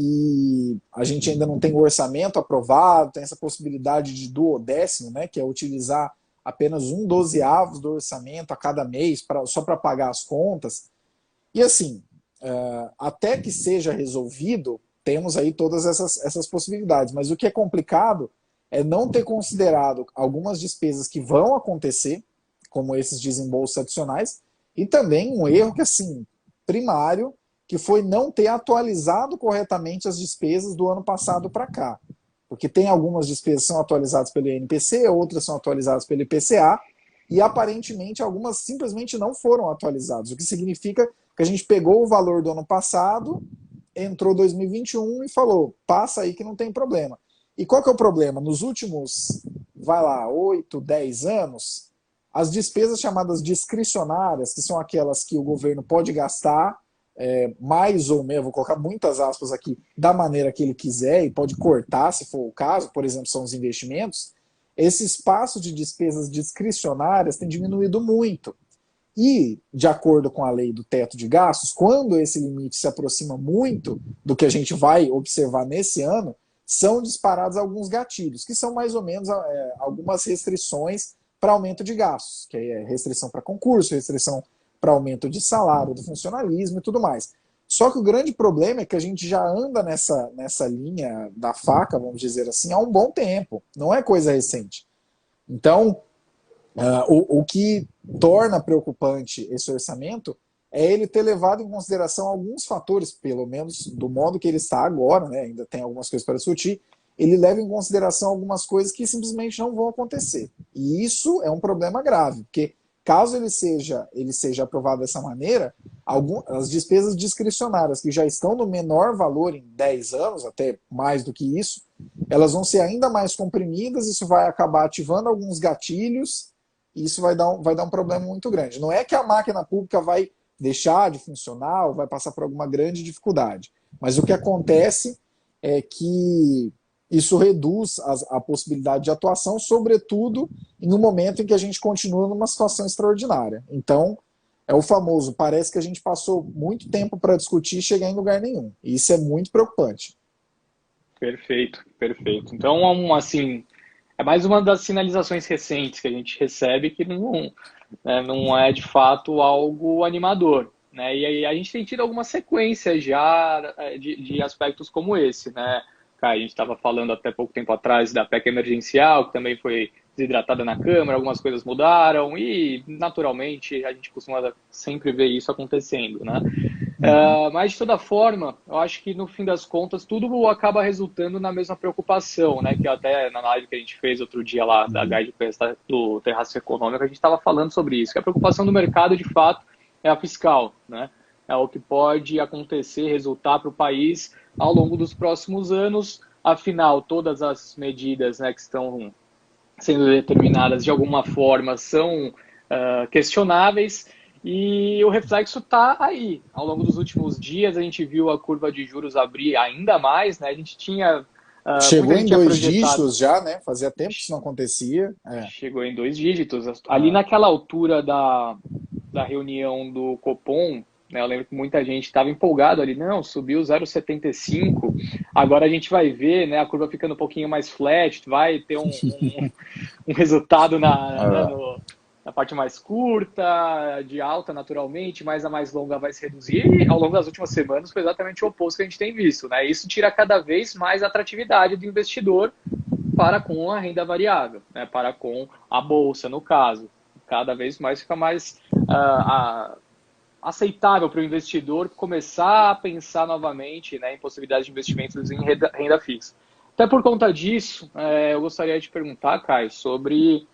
e a gente ainda não tem o orçamento aprovado, tem essa possibilidade de duodécimo, né, que é utilizar apenas um dozeavos do orçamento a cada mês só para pagar as contas. E assim, até que seja resolvido, temos aí todas essas possibilidades. Mas o que é complicado é não ter considerado algumas despesas que vão acontecer, como esses desembolsos adicionais, e também um erro que, assim, primário, que foi não ter atualizado corretamente as despesas do ano passado para cá. Porque tem algumas despesas que são atualizadas pelo INPC, outras são atualizadas pelo IPCA, e aparentemente algumas simplesmente não foram atualizadas, o que significa que a gente pegou o valor do ano passado, entrou 2021 e falou, passa aí que não tem problema. E qual que é o problema? Nos últimos, 8, 10 anos, as despesas chamadas discricionárias, que são aquelas que o governo pode gastar, mais ou menos, vou colocar muitas aspas aqui, da maneira que ele quiser e pode cortar se for o caso, por exemplo, são os investimentos, esse espaço de despesas discricionárias tem diminuído muito. E, de acordo com a lei do teto de gastos, quando esse limite se aproxima muito do que a gente vai observar nesse ano, são disparados alguns gatilhos, que são mais ou menos algumas restrições para aumento de gastos, que é restrição para concurso, restrição para aumento de salário do funcionalismo e tudo mais. Só que o grande problema é que a gente já anda nessa linha da faca, vamos dizer assim, há um bom tempo, não é coisa recente. Então, o que torna preocupante esse orçamento é ele ter levado em consideração alguns fatores, pelo menos do modo que ele está agora, né, ainda tem algumas coisas para discutir, ele leva em consideração algumas coisas que simplesmente não vão acontecer. E isso é um problema grave, porque caso ele seja aprovado dessa maneira, as despesas discricionárias que já estão no menor valor em 10 anos, até mais do que isso, elas vão ser ainda mais comprimidas, isso vai acabar ativando alguns gatilhos, e isso vai dar um problema muito grande. Não é que a máquina pública vai deixar de funcionar ou vai passar por alguma grande dificuldade, mas o que acontece é que isso reduz a possibilidade de atuação, sobretudo em um momento em que a gente continua numa situação extraordinária. Então, é o famoso, parece que a gente passou muito tempo para discutir e chegar em lugar nenhum. E isso é muito preocupante. Perfeito, perfeito. Então, assim, é mais uma das sinalizações recentes que a gente recebe que não é de fato algo animador, né? E aí a gente tem tido alguma sequência já de aspectos como esse, né? A gente estava falando até pouco tempo atrás da PEC emergencial, que também foi desidratada na Câmara, algumas coisas mudaram e, naturalmente, a gente costuma sempre ver isso acontecendo, né? Mas, de toda forma, eu acho que, no fim das contas, tudo acaba resultando na mesma preocupação, né? Que até na live que a gente fez outro dia lá, da Guide do Terraço Econômico, a gente estava falando sobre isso, que a preocupação do mercado, de fato, é a fiscal, né? É o que pode acontecer, resultar para o país ao longo dos próximos anos. Afinal, todas as medidas, né, que estão sendo determinadas de alguma forma são questionáveis e o reflexo está aí. Ao longo dos últimos dias, a gente viu a curva de juros abrir ainda mais, né? A gente tinha... Chegou em 2 dígitos já, né? Fazia tempo que isso não acontecia. Chegou em 2 dígitos. Ali naquela altura da reunião do Copom, né, eu lembro que muita gente estava empolgado ali, não, subiu 0,75, agora a gente vai ver, né, a curva ficando um pouquinho mais flat, vai ter um resultado na parte mais curta, de alta naturalmente, mas a mais longa vai se reduzir, e ao longo das últimas semanas foi exatamente o oposto que a gente tem visto, né? Isso tira cada vez mais a atratividade do investidor para com a renda variável, né, para com a bolsa, no caso. Cada vez mais fica mais aceitável para o investidor começar a pensar novamente, né, em possibilidades de investimentos em renda fixa. Até por conta disso, eu gostaria de perguntar, Caio, sobre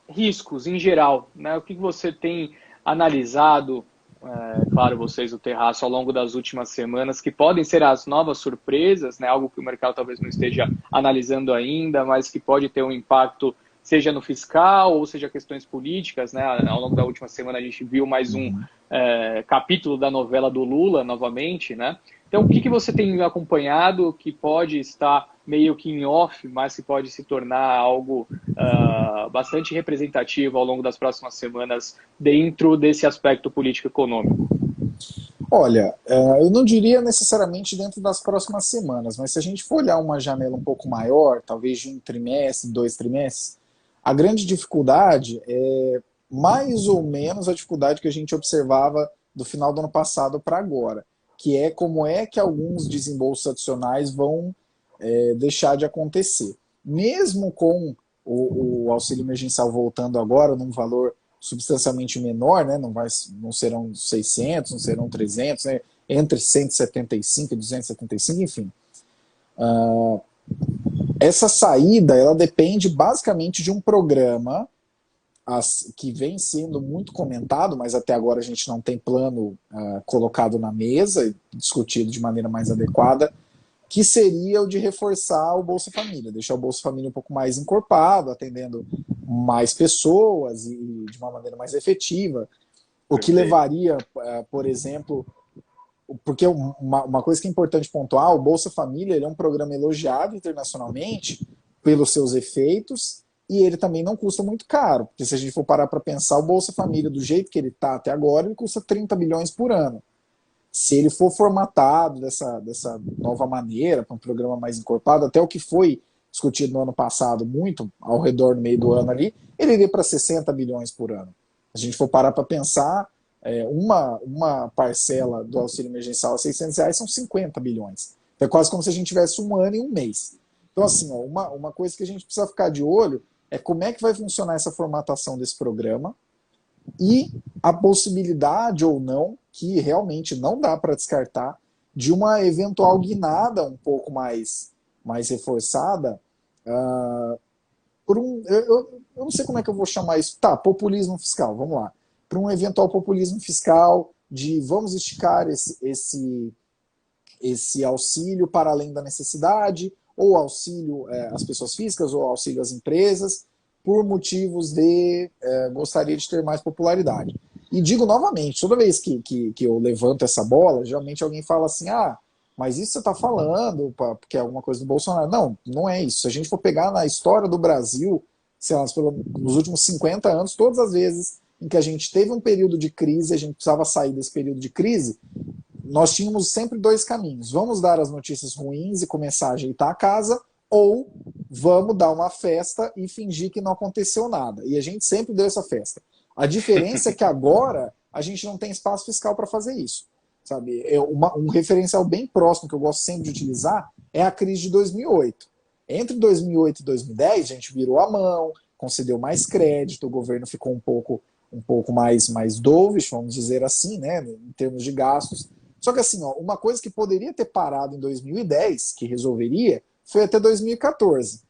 riscos em geral, né? O que você tem analisado, claro, vocês do Terraço, ao longo das últimas semanas, que podem ser as novas surpresas, né? Algo que o mercado talvez não esteja analisando ainda, mas que pode ter um impacto, seja no fiscal ou seja questões políticas, né? Ao longo da última semana a gente viu mais um capítulo da novela do Lula novamente, né? Então, o que você tem acompanhado que pode estar meio que em off, mas que pode se tornar algo bastante representativo ao longo das próximas semanas dentro desse aspecto político-econômico? Olha, eu não diria necessariamente dentro das próximas semanas, mas se a gente for olhar uma janela um pouco maior, talvez de um trimestre, 2 trimestres, a grande dificuldade é mais ou menos a dificuldade que a gente observava do final do ano passado para agora, que é como é que alguns desembolsos adicionais vão deixar de acontecer. Mesmo com o auxílio emergencial voltando agora num valor substancialmente menor, né? Não serão 600, não serão 300, né? Entre 175 e 275, enfim. Essa saída ela depende basicamente de um programa que vem sendo muito comentado, mas até agora a gente não tem plano colocado na mesa e discutido de maneira mais adequada, que seria o de reforçar o Bolsa Família, deixar o Bolsa Família um pouco mais encorpado, atendendo mais pessoas e de uma maneira mais efetiva. O que Perfeito. levaria, por exemplo, porque uma coisa que é importante pontuar, o Bolsa Família ele é um programa elogiado internacionalmente pelos seus efeitos e ele também não custa muito caro, porque se a gente for parar para pensar, o Bolsa Família, do jeito que ele está até agora, ele custa 30 bilhões por ano. Se ele for formatado dessa nova maneira, para um programa mais encorpado, até o que foi discutido no ano passado, muito ao redor no meio do ano ali, ele iria para 60 bilhões por ano. Se a gente for parar para pensar, uma parcela do auxílio emergencial a R$ 600 são 50 bilhões. Então é quase como se a gente tivesse um ano e um mês. Então, assim, uma coisa que a gente precisa ficar de olho é como é que vai funcionar essa formatação desse programa, e a possibilidade ou não, que realmente não dá para descartar, de uma eventual guinada um pouco mais reforçada por eu não sei como é que eu vou chamar isso. Tá, populismo fiscal, vamos lá. Por um eventual populismo fiscal de vamos esticar esse auxílio para além da necessidade, ou auxílio às pessoas físicas, ou auxílio às empresas, por motivos de gostaria de ter mais popularidade. E digo novamente, toda vez que eu levanto essa bola, geralmente alguém fala assim, mas isso você está falando porque é alguma coisa do Bolsonaro. Não, não é isso. Se a gente for pegar na história do Brasil, sei lá, nos últimos 50 anos, todas as vezes em que a gente teve um período de crise, a gente precisava sair desse período de crise, nós tínhamos sempre dois caminhos. Vamos dar as notícias ruins e começar a ajeitar a casa, ou vamos dar uma festa e fingir que não aconteceu nada. E a gente sempre deu essa festa. A diferença é que agora a gente não tem espaço fiscal para fazer isso. Sabe? Um referencial bem próximo que eu gosto sempre de utilizar é a crise de 2008. Entre 2008 e 2010, a gente virou a mão, concedeu mais crédito, o governo ficou um pouco mais dovish, vamos dizer assim, né, em termos de gastos. Só que assim, uma coisa que poderia ter parado em 2010, que resolveria, foi até 2014.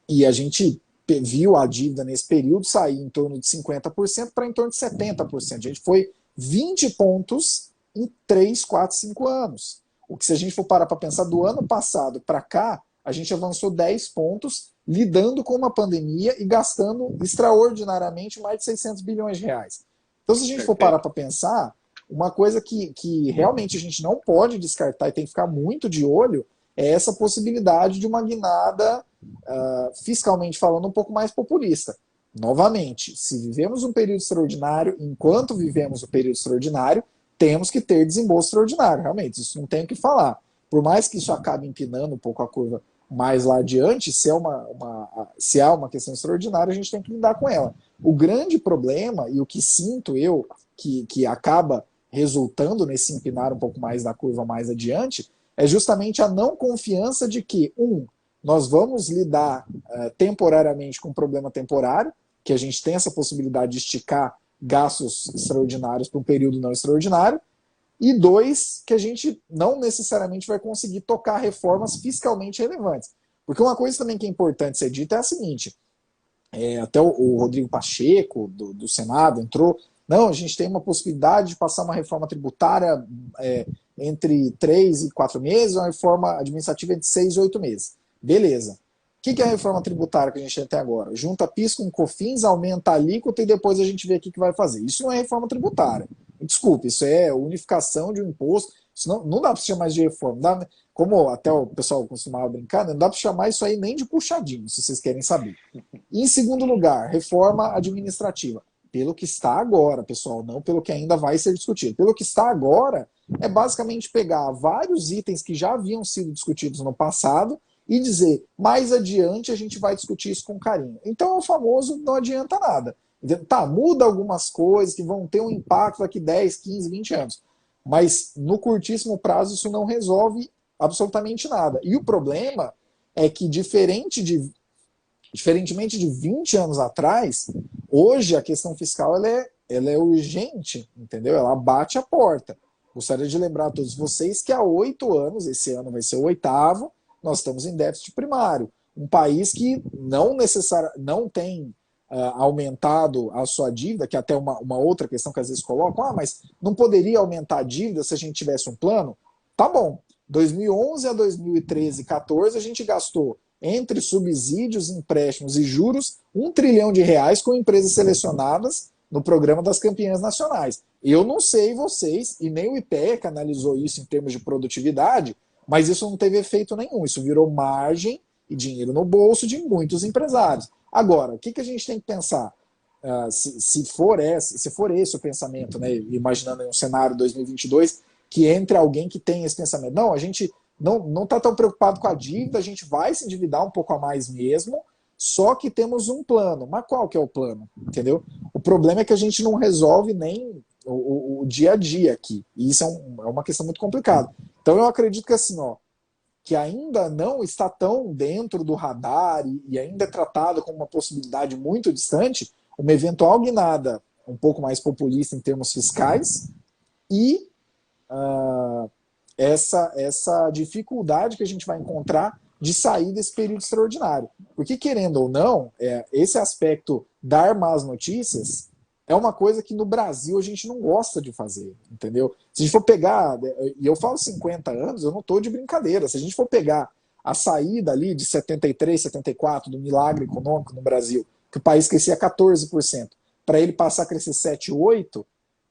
E a gente viu a dívida nesse período sair em torno de 50% para em torno de 70%. A gente foi 20 pontos em 3, 4, 5 anos. O que, se a gente for parar para pensar, do ano passado para cá, a gente avançou 10 pontos, lidando com uma pandemia e gastando extraordinariamente mais de 600 bilhões de reais. Então, se a gente for parar para pensar, uma coisa que realmente a gente não pode descartar e tem que ficar muito de olho é essa possibilidade de uma guinada, fiscalmente falando, um pouco mais populista. Novamente, se vivemos um período extraordinário, enquanto vivemos o período extraordinário, temos que ter desembolso extraordinário, realmente, isso não tem o que falar. Por mais que isso acabe empinando um pouco a curva mais lá adiante, se há uma questão extraordinária, a gente tem que lidar com ela. O grande problema, e o que sinto eu, que acaba resultando nesse empinar um pouco mais da curva mais adiante, é justamente a não confiança de que, nós vamos lidar temporariamente com um problema temporário, que a gente tem essa possibilidade de esticar gastos extraordinários para um período não extraordinário, e 2, que a gente não necessariamente vai conseguir tocar reformas fiscalmente relevantes. Porque uma coisa também que é importante ser dita é a seguinte, até o Rodrigo Pacheco, do Senado, entrou, não, a gente tem uma possibilidade de passar uma reforma tributária entre 3 e 4 meses, uma reforma administrativa entre 6 e 8 meses. Beleza. O que é a reforma tributária que a gente tem até agora? Junta PIS com COFINS, aumenta a alíquota e depois a gente vê o que vai fazer. Isso não é reforma tributária. Desculpe, isso é unificação de um imposto. Isso não dá para se chamar de reforma. Como até o pessoal costumava brincar, não dá para chamar isso aí nem de puxadinho, se vocês querem saber. E, em segundo lugar, reforma administrativa. pelo que está agora, pessoal, não pelo que ainda vai ser discutido. Pelo que está agora, é basicamente pegar vários itens que já haviam sido discutidos no passado e dizer, mais adiante a gente vai discutir isso com carinho. Então é o famoso não adianta nada. Tá, muda algumas coisas que vão ter um impacto daqui 10, 15, 20 anos. Mas no curtíssimo prazo isso não resolve absolutamente nada. E o problema é que, diferentemente de 20 anos atrás, hoje a questão fiscal ela é urgente, entendeu? Ela bate a porta. Gostaria de lembrar a todos vocês que há 8 anos, esse ano vai ser o 8º, nós estamos em déficit primário. Um país que não tem aumentado a sua dívida, que é até uma outra questão que às vezes colocam, mas não poderia aumentar a dívida se a gente tivesse um plano? Tá bom. 2011 a 2013 e 14 a gente gastou entre subsídios, empréstimos e juros R$ 1 trilhão com empresas selecionadas no programa das campeãs nacionais. Eu não sei vocês, e nem o IPEA analisou isso em termos de produtividade, mas isso não teve efeito nenhum. Isso virou margem e dinheiro no bolso de muitos empresários. Agora, o que a gente tem que pensar? Se for esse o pensamento, né, imaginando um cenário 2022, que entre alguém que tem esse pensamento, não, a gente não está tão preocupado com a dívida, a gente vai se endividar um pouco a mais mesmo, só que temos um plano. Mas qual que é o plano? Entendeu? O problema é que a gente não resolve nem o dia a dia aqui. E isso é uma questão muito complicada. Então eu acredito que assim, que ainda não está tão dentro do radar e ainda é tratado como uma possibilidade muito distante, uma eventual guinada um pouco mais populista em termos fiscais e essa dificuldade que a gente vai encontrar de sair desse período extraordinário. Porque, querendo ou não, esse aspecto dar más notícias é uma coisa que no Brasil a gente não gosta de fazer, entendeu? Se a gente for pegar, e eu falo 50 anos, eu não estou de brincadeira, se a gente for pegar a saída ali de 73, 74 do milagre econômico no Brasil, que o país crescia 14%, para ele passar a crescer 7, 8%,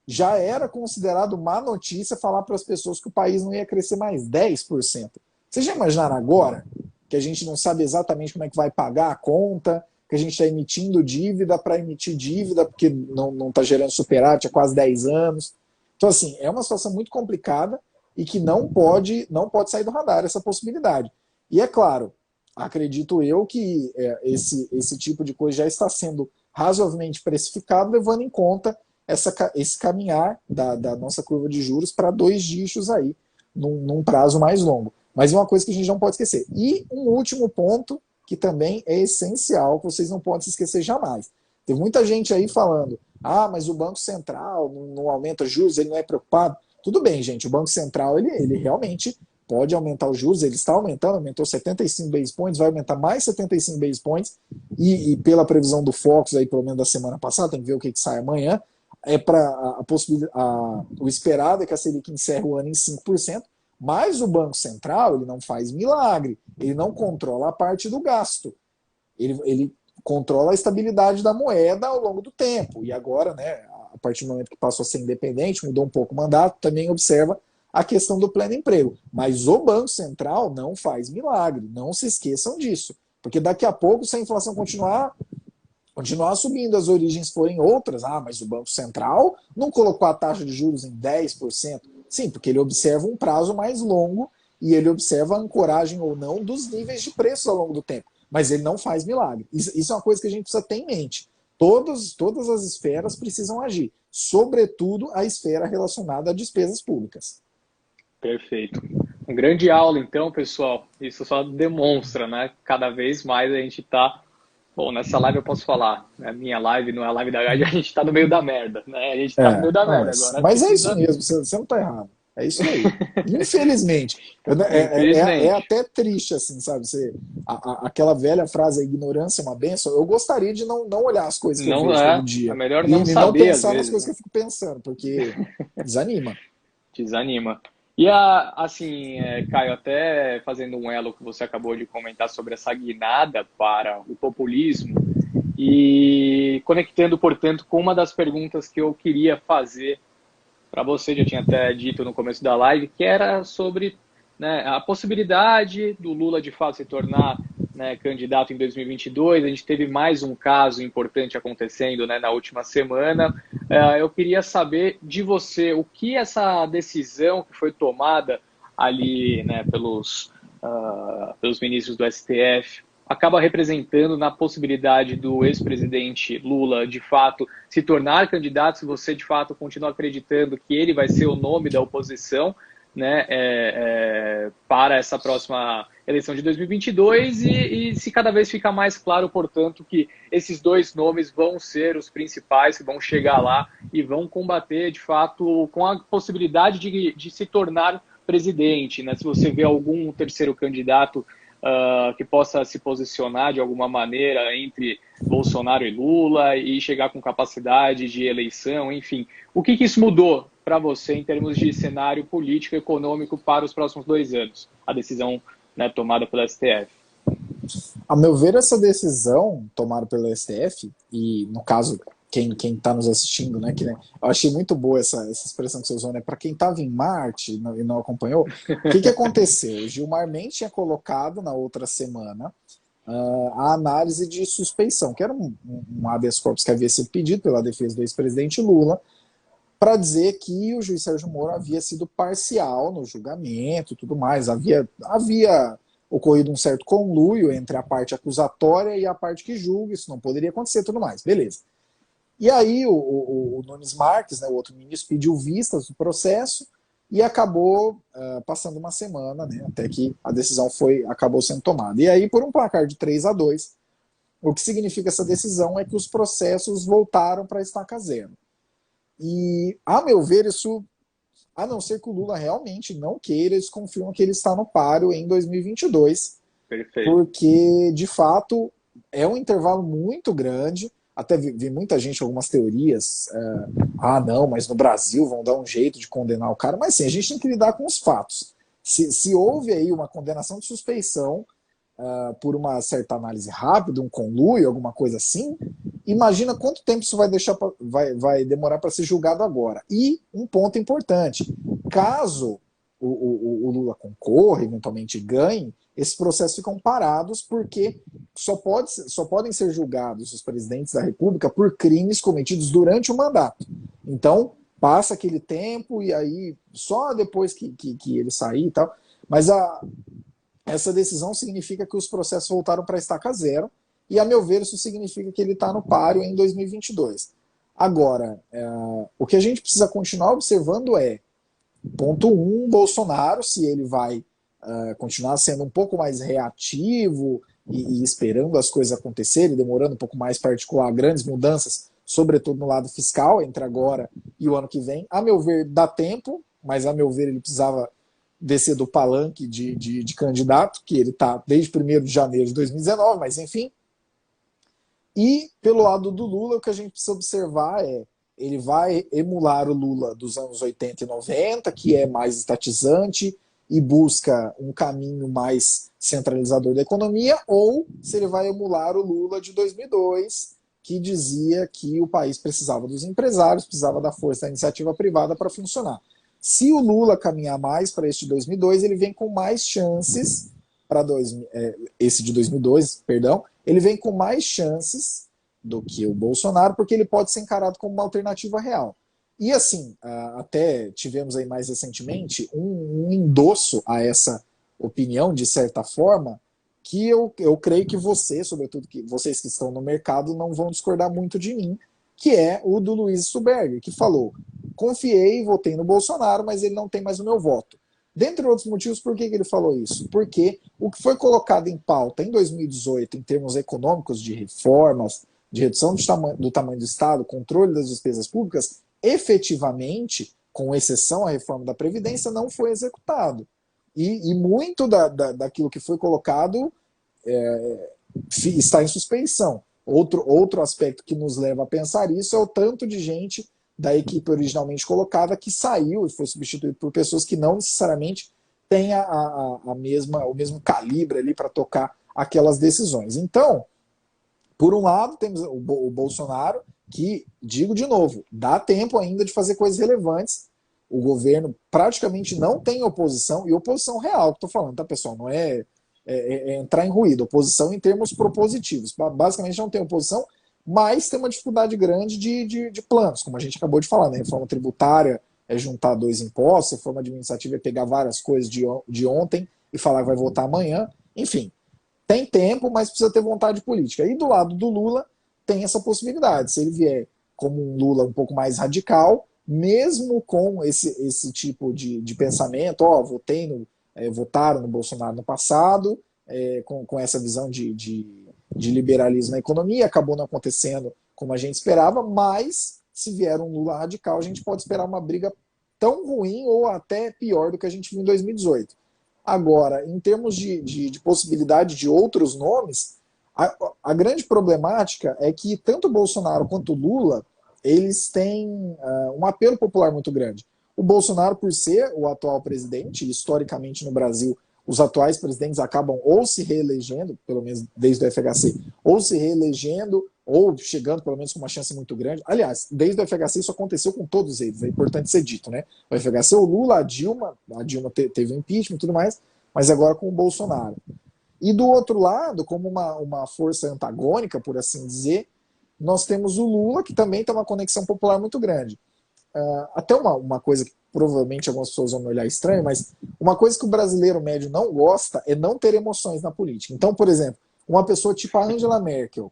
já era considerado má notícia falar para as pessoas que o país não ia crescer mais 10%. Vocês já imaginaram agora que a gente não sabe exatamente como é que vai pagar a conta, que a gente está emitindo dívida para emitir dívida, porque não está gerando superávit há quase 10 anos. Então, assim, é uma situação muito complicada e que não pode sair do radar essa possibilidade. E é claro, acredito eu que esse tipo de coisa já está sendo razoavelmente precificado, levando em conta esse caminhar da nossa curva de juros para 2 dígitos aí, num prazo mais longo. Mas é uma coisa que a gente não pode esquecer. E um último ponto, que também é essencial, que vocês não podem se esquecer jamais. Tem muita gente aí falando, mas o Banco Central não aumenta juros, ele não é preocupado. Tudo bem, gente, o Banco Central ele realmente pode aumentar os juros, ele está aumentando, aumentou 75 basis points, vai aumentar mais 75 basis points, e pela previsão do Focus, aí, pelo menos da semana passada, tem que ver o que sai amanhã, o esperado é que a Selic encerre o ano em 5%, mas o Banco Central ele não faz milagre, ele não controla a parte do gasto, ele controla a estabilidade da moeda ao longo do tempo, e agora, né, a partir do momento que passou a ser independente, mudou um pouco o mandato, também observa a questão do pleno emprego, mas o Banco Central não faz milagre, não se esqueçam disso, porque daqui a pouco, se a inflação continuar subindo, as origens forem outras, mas o Banco Central não colocou a taxa de juros em 10%. Sim, porque ele observa um prazo mais longo e ele observa a ancoragem ou não dos níveis de preços ao longo do tempo. Mas ele não faz milagre. Isso é uma coisa que a gente precisa ter em mente. Todas as esferas precisam agir, sobretudo a esfera relacionada a despesas públicas. Perfeito. Uma grande aula, então, pessoal. Isso só demonstra, né? Cada vez mais a gente está... Bom, nessa live eu posso falar, a minha live não é a live da Guide, a gente está no meio da merda, né? A gente está no meio da merda agora. Mas é isso mesmo, você não está errado. É isso aí. Infelizmente. Infelizmente. É até triste, assim, sabe? Aquela velha frase, a ignorância é uma benção. Eu gostaria de não olhar as coisas que eu vejo todo dia. É melhor não e saber, não pensar às vezes, nas coisas que eu fico pensando, porque desanima. Desanima. E assim, Caio, até fazendo um elo que você acabou de comentar sobre essa guinada para o populismo e conectando, portanto, com uma das perguntas que eu queria fazer para você, já tinha até dito no começo da live, que era sobre, né, a possibilidade do Lula de fato se tornar né, candidato em 2022. A gente teve mais um caso importante acontecendo, né, na última semana. Eu queria saber de você o que essa decisão que foi tomada ali, né, pelos ministros do STF acaba representando na possibilidade do ex-presidente Lula, de fato, se tornar candidato, se você, de fato, continua acreditando que ele vai ser o nome da oposição, né, para essa próxima eleição de 2022 e se cada vez fica mais claro, portanto, que esses dois nomes vão ser os principais, que vão chegar lá e vão combater, de fato, com a possibilidade de se tornar presidente, né? Se você vê algum terceiro candidato que possa se posicionar de alguma maneira entre Bolsonaro e Lula e chegar com capacidade de eleição, enfim. O que isso mudou para você em termos de cenário político e econômico para os próximos 2 anos? A decisão, né, tomada pelo STF. A meu ver, essa decisão tomada pelo STF, e no caso, quem está nos assistindo, né, eu achei muito boa essa expressão que você usou, né, para quem estava em Marte e não acompanhou, o que aconteceu? O Gilmar Mendes tinha colocado na outra semana a análise de suspeição, que era um habeas corpus que havia sido pedido pela defesa do ex-presidente Lula, para dizer que o juiz Sérgio Moro havia sido parcial no julgamento e tudo mais, havia ocorrido um certo conluio entre a parte acusatória e a parte que julga, isso não poderia acontecer e tudo mais, beleza. E aí o Nunes Marques, né, o outro ministro, pediu vistas do processo e acabou passando uma semana, né, até que a decisão acabou sendo tomada. E aí, por um placar de 3-2, o que significa essa decisão é que os processos voltaram para a estaca zero. E, a meu ver, isso, a não ser que o Lula realmente não queira, eles confirmam que ele está no páreo em 2022. Perfeito. Porque, de fato, é um intervalo muito grande. Até vi muita gente, algumas teorias, não, mas no Brasil vão dar um jeito de condenar o cara. Mas sim, a gente tem que lidar com os fatos. Se houve aí uma condenação de suspeição por uma certa análise rápida, um conluio, alguma coisa assim, imagina quanto tempo isso vai demorar para ser julgado agora. E um ponto importante, caso o Lula concorra, eventualmente ganhe, esses processos ficam parados porque só podem ser julgados os presidentes da República por crimes cometidos durante o mandato. Então, passa aquele tempo e aí só depois que ele sair e tal. Mas essa decisão significa que os processos voltaram para a estaca zero e, a meu ver, isso significa que ele está no páreo em 2022. Agora, o que a gente precisa continuar observando é, ponto 1, Bolsonaro, se ele vai continuar sendo um pouco mais reativo e esperando as coisas acontecerem, demorando um pouco mais para articular grandes mudanças, sobretudo no lado fiscal, entre agora e o ano que vem. A meu ver, dá tempo, mas a meu ver ele precisava descer do palanque de candidato, que ele está desde 1º de janeiro de 2019, mas enfim. E pelo lado do Lula, o que a gente precisa observar é, ele vai emular o Lula dos anos 80 e 90, que é mais estatizante e busca um caminho mais centralizador da economia, ou se ele vai emular o Lula de 2002, que dizia que o país precisava dos empresários, precisava da força da iniciativa privada para funcionar. Se o Lula caminhar mais para este de 2002, ele vem com mais chances para esse de 2002, perdão, ele vem com mais chances do que o Bolsonaro, porque ele pode ser encarado como uma alternativa real. E assim, até tivemos aí mais recentemente um endosso a essa opinião, de certa forma, que eu creio que você, sobretudo que vocês que estão no mercado, não vão discordar muito de mim, que é o do Luiz Suberger, que falou: confiei, votei no Bolsonaro, mas ele não tem mais o meu voto. Dentre outros motivos, por que ele falou isso? Porque o que foi colocado em pauta em 2018, em termos econômicos, de reformas, de redução do tamanho do Estado, controle das despesas públicas, efetivamente, com exceção à reforma da Previdência, não foi executado. E muito daquilo que foi colocado está em suspeição. Outro aspecto que nos leva a pensar isso é o tanto de gente da equipe originalmente colocada que saiu e foi substituído por pessoas que não necessariamente têm o mesmo calibre ali para tocar aquelas decisões. Então, por um lado, temos o Bolsonaro, que, digo de novo, dá tempo ainda de fazer coisas relevantes. O governo praticamente não tem oposição, e oposição real que estou falando, tá, pessoal? Não é entrar em ruído. Oposição em termos propositivos. Basicamente não tem oposição, mas tem uma dificuldade grande de planos, como a gente acabou de falar, né? Reforma tributária é juntar dois impostos, reforma administrativa é pegar várias coisas de ontem e falar que vai votar amanhã. Enfim, tem tempo, mas precisa ter vontade política. E do lado do Lula tem essa possibilidade. Se ele vier como um Lula um pouco mais radical, mesmo com esse tipo de pensamento, ó, votaram no Bolsonaro no passado, com essa visão de liberalismo na economia, acabou não acontecendo como a gente esperava, mas se vier um Lula radical, a gente pode esperar uma briga tão ruim ou até pior do que a gente viu em 2018. Agora, em termos de possibilidade de outros nomes, a grande problemática é que tanto o Bolsonaro quanto o Lula, eles têm um apelo popular muito grande. O Bolsonaro, por ser o atual presidente, historicamente no Brasil, os atuais presidentes acabam ou se reelegendo, pelo menos desde o FHC, ou se reelegendo, ou chegando pelo menos com uma chance muito grande. Aliás, desde o FHC isso aconteceu com todos eles, é importante ser dito, né? O FHC, o Lula, a Dilma teve o impeachment e tudo mais, mas agora com o Bolsonaro. E do outro lado, como uma força antagônica, por assim dizer, nós temos o Lula, que também tem uma conexão popular muito grande. Até uma coisa que provavelmente algumas pessoas vão me olhar estranho, mas uma coisa que o brasileiro médio não gosta é não ter emoções na política. Então, por exemplo, uma pessoa tipo a Angela Merkel,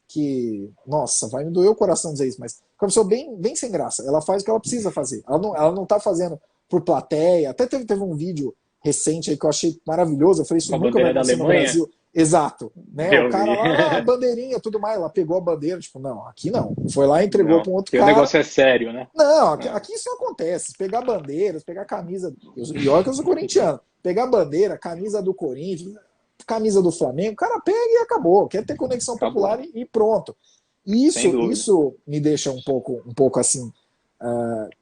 que, nossa, vai me doer o coração dizer isso, mas é uma pessoa bem sem graça. Ela faz o que ela precisa fazer. Ela não tá fazendo por plateia. Até teve um vídeo recente aí que eu achei maravilhoso. Eu falei, isso Com a nunca vai bandeira da acontecer no Alemanha? Brasil. Exato. Né? O Eu cara vi. lá, a bandeirinha, tudo mais, ela pegou a bandeira, tipo, não, aqui não. Foi lá e entregou Não, para um outro que o cara. negócio é sério, né? Não, É. aqui isso não acontece. Pegar bandeiras, pegar camisa. E olha que eu sou corintiano. Pegar bandeira, camisa do Corinthians, camisa do Flamengo, o cara pega e acabou. Quer ter conexão Acabou. popular e pronto. Sem dúvida. Isso me deixa um pouco assim,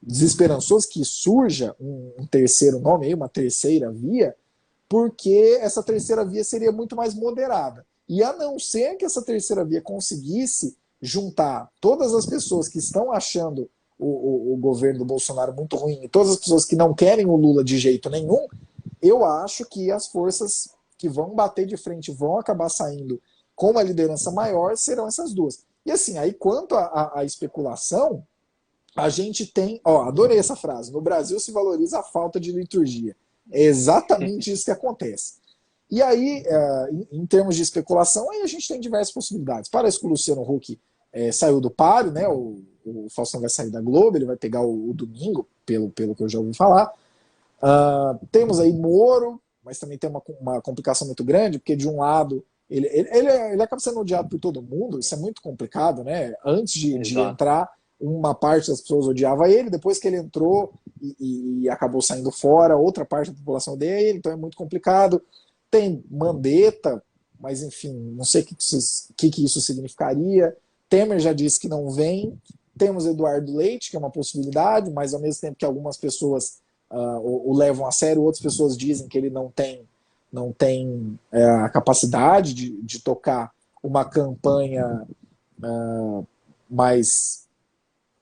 desesperançoso que surja um terceiro nome, aí, uma terceira via, porque essa terceira via seria muito mais moderada. E a não ser que essa terceira via conseguisse juntar todas as pessoas que estão achando o governo do Bolsonaro muito ruim e todas as pessoas que não querem o Lula de jeito nenhum, eu acho que as forças que vão bater de frente, vão acabar saindo com uma liderança maior, serão essas duas. E assim, aí quanto à especulação, a gente tem, ó, adorei essa frase, no Brasil se valoriza a falta de liturgia. É exatamente isso que acontece. E aí, em termos de especulação, aí a gente tem diversas possibilidades. Parece que o Luciano Huck saiu do páreo, né? O Faustão vai sair da Globo, ele vai pegar o domingo, pelo que eu já ouvi falar. Temos aí Moro, mas também tem uma complicação muito grande, porque de um lado ele acaba sendo odiado por todo mundo, isso é muito complicado, né? Antes de Exato. entrar, uma parte das pessoas odiava ele, depois que ele entrou e acabou saindo fora, outra parte da população odeia ele, então é muito complicado. Tem Mandetta, mas enfim, não sei o que isso significaria. Temer já disse que não vem. Temos Eduardo Leite, que é uma possibilidade, mas ao mesmo tempo que algumas pessoas o levam a sério, outras pessoas dizem que ele não tem a capacidade de tocar uma campanha mais.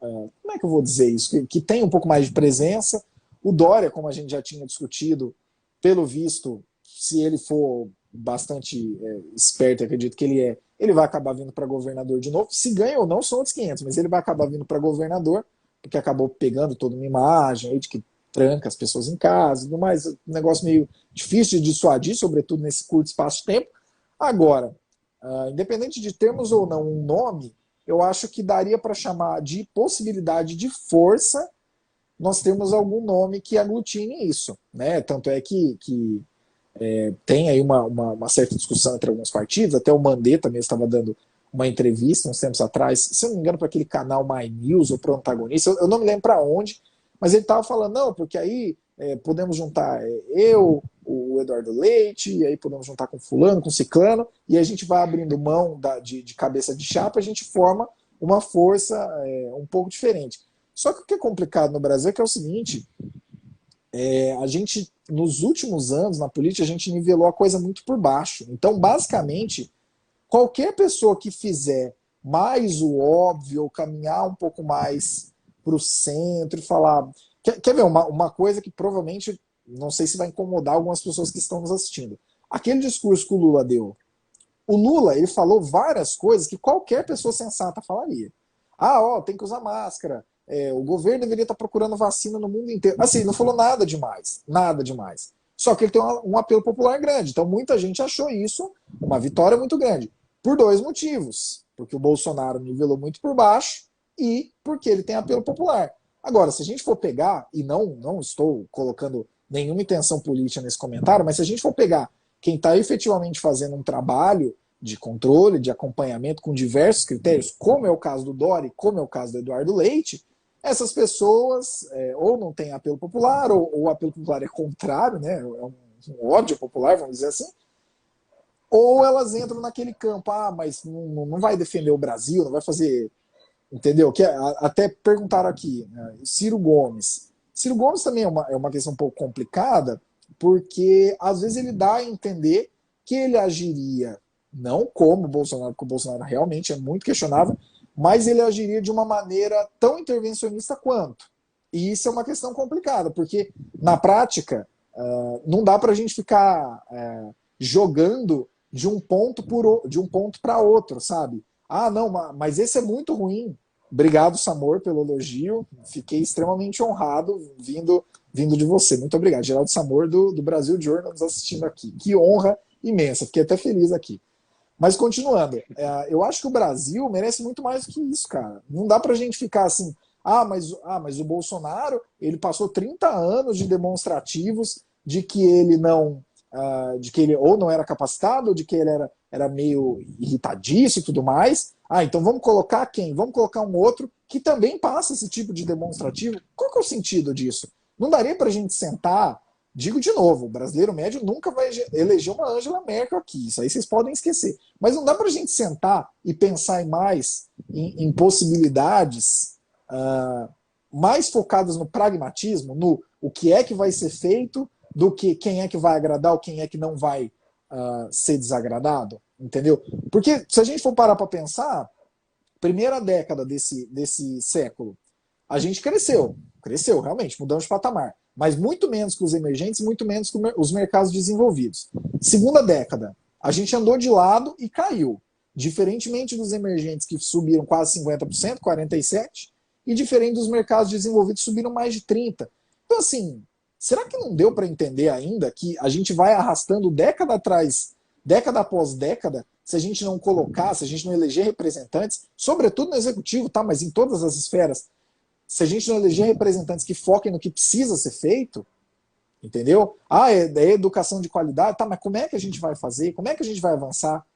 Como é que eu vou dizer isso? Que tem um pouco mais de presença. O Dória, como a gente já tinha discutido, pelo visto, se ele for bastante esperto, acredito que ele vai acabar vindo para governador de novo. Se ganha ou não, são outros 500, mas ele vai acabar vindo para governador, porque acabou pegando toda uma imagem aí de que tranca as pessoas em casa, tudo mais, um negócio meio difícil de dissuadir, sobretudo nesse curto espaço de tempo. Agora, independente de termos ou não um nome, eu acho que daria para chamar de possibilidade de força nós temos algum nome que aglutine isso, né? Tanto é que tem aí uma certa discussão entre alguns partidos, até o Mandetta mesmo estava dando uma entrevista uns tempos atrás, se eu não me engano, para aquele canal My News ou para o Antagonista, eu não me lembro para onde, mas ele estava falando, não, porque aí podemos juntar eu, o Eduardo Leite, e aí podemos juntar com fulano, com ciclano, e a gente vai abrindo mão de cabeça de chapa, a gente forma uma força um pouco diferente. Só que o que é complicado no Brasil é que é o seguinte, a gente, nos últimos anos, na política, a gente nivelou a coisa muito por baixo. Então, basicamente, qualquer pessoa que fizer mais o óbvio, ou caminhar um pouco mais para o centro e falar... Quer ver uma coisa que provavelmente, não sei se vai incomodar algumas pessoas que estão nos assistindo. Aquele discurso que o Lula deu. O Lula, ele falou várias coisas que qualquer pessoa sensata falaria. Ah, ó, tem que usar máscara. O governo deveria estar procurando vacina no mundo inteiro. Assim, não falou nada demais. Nada demais. Só que ele tem um apelo popular grande. Então muita gente achou isso uma vitória muito grande. Por dois motivos. Porque o Bolsonaro nivelou muito por baixo e porque ele tem apelo popular. Agora, se a gente for pegar, e não estou colocando nenhuma intenção política nesse comentário, mas se a gente for pegar quem está efetivamente fazendo um trabalho de controle, de acompanhamento com diversos critérios, como é o caso do Dori, como é o caso do Eduardo Leite, essas pessoas ou não têm apelo popular, ou o apelo popular é contrário, né, é um ódio popular, vamos dizer assim, ou elas entram naquele campo, mas não vai defender o Brasil, não vai fazer, entendeu? Que até perguntaram aqui, né, Ciro Gomes. Ciro Gomes também é uma questão um pouco complicada, porque às vezes ele dá a entender que ele agiria não como o Bolsonaro, porque o Bolsonaro realmente é muito questionável, mas ele agiria de uma maneira tão intervencionista quanto. E isso é uma questão complicada, porque na prática não dá para a gente ficar jogando de um ponto para outro, sabe? Ah, não, mas esse é muito ruim. Obrigado, Samor, pelo elogio. Fiquei extremamente honrado vindo de você. Muito obrigado. Geraldo Samor, do Brasil Journal, nos assistindo aqui. Que honra imensa. Fiquei até feliz aqui. Mas continuando, eu acho que o Brasil merece muito mais do que isso, cara. Não dá pra gente ficar assim, mas o Bolsonaro, ele passou 30 anos de demonstrativos de que ele não, de que ele ou não era capacitado, ou de que ele era meio irritadiço e tudo mais. Então vamos colocar quem? Vamos colocar um outro que também passa esse tipo de demonstrativo. Qual que é o sentido disso? Não daria pra gente sentar. Digo de novo, o brasileiro médio nunca vai eleger uma Angela Merkel aqui, isso aí vocês podem esquecer. Mas não dá para a gente sentar e pensar em possibilidades mais focadas no pragmatismo, no o que é que vai ser feito, do que quem é que vai agradar ou quem é que não vai ser desagradado, entendeu? Porque se a gente for parar para pensar, primeira década desse século, a gente cresceu realmente, mudamos de patamar. Mas muito menos que os emergentes, muito menos que os mercados desenvolvidos. Segunda década, a gente andou de lado e caiu. Diferentemente dos emergentes que subiram quase 50%, 47%, e diferente dos mercados desenvolvidos subiram mais de 30%. Então, assim, será que não deu para entender ainda que a gente vai arrastando década atrás, década após década, se a gente não colocar, se a gente não eleger representantes, sobretudo no executivo, tá? Mas em todas as esferas, se a gente não eleger representantes que foquem no que precisa ser feito, entendeu? É educação de qualidade, tá, mas como é que a gente vai fazer? Como é que a gente vai avançar?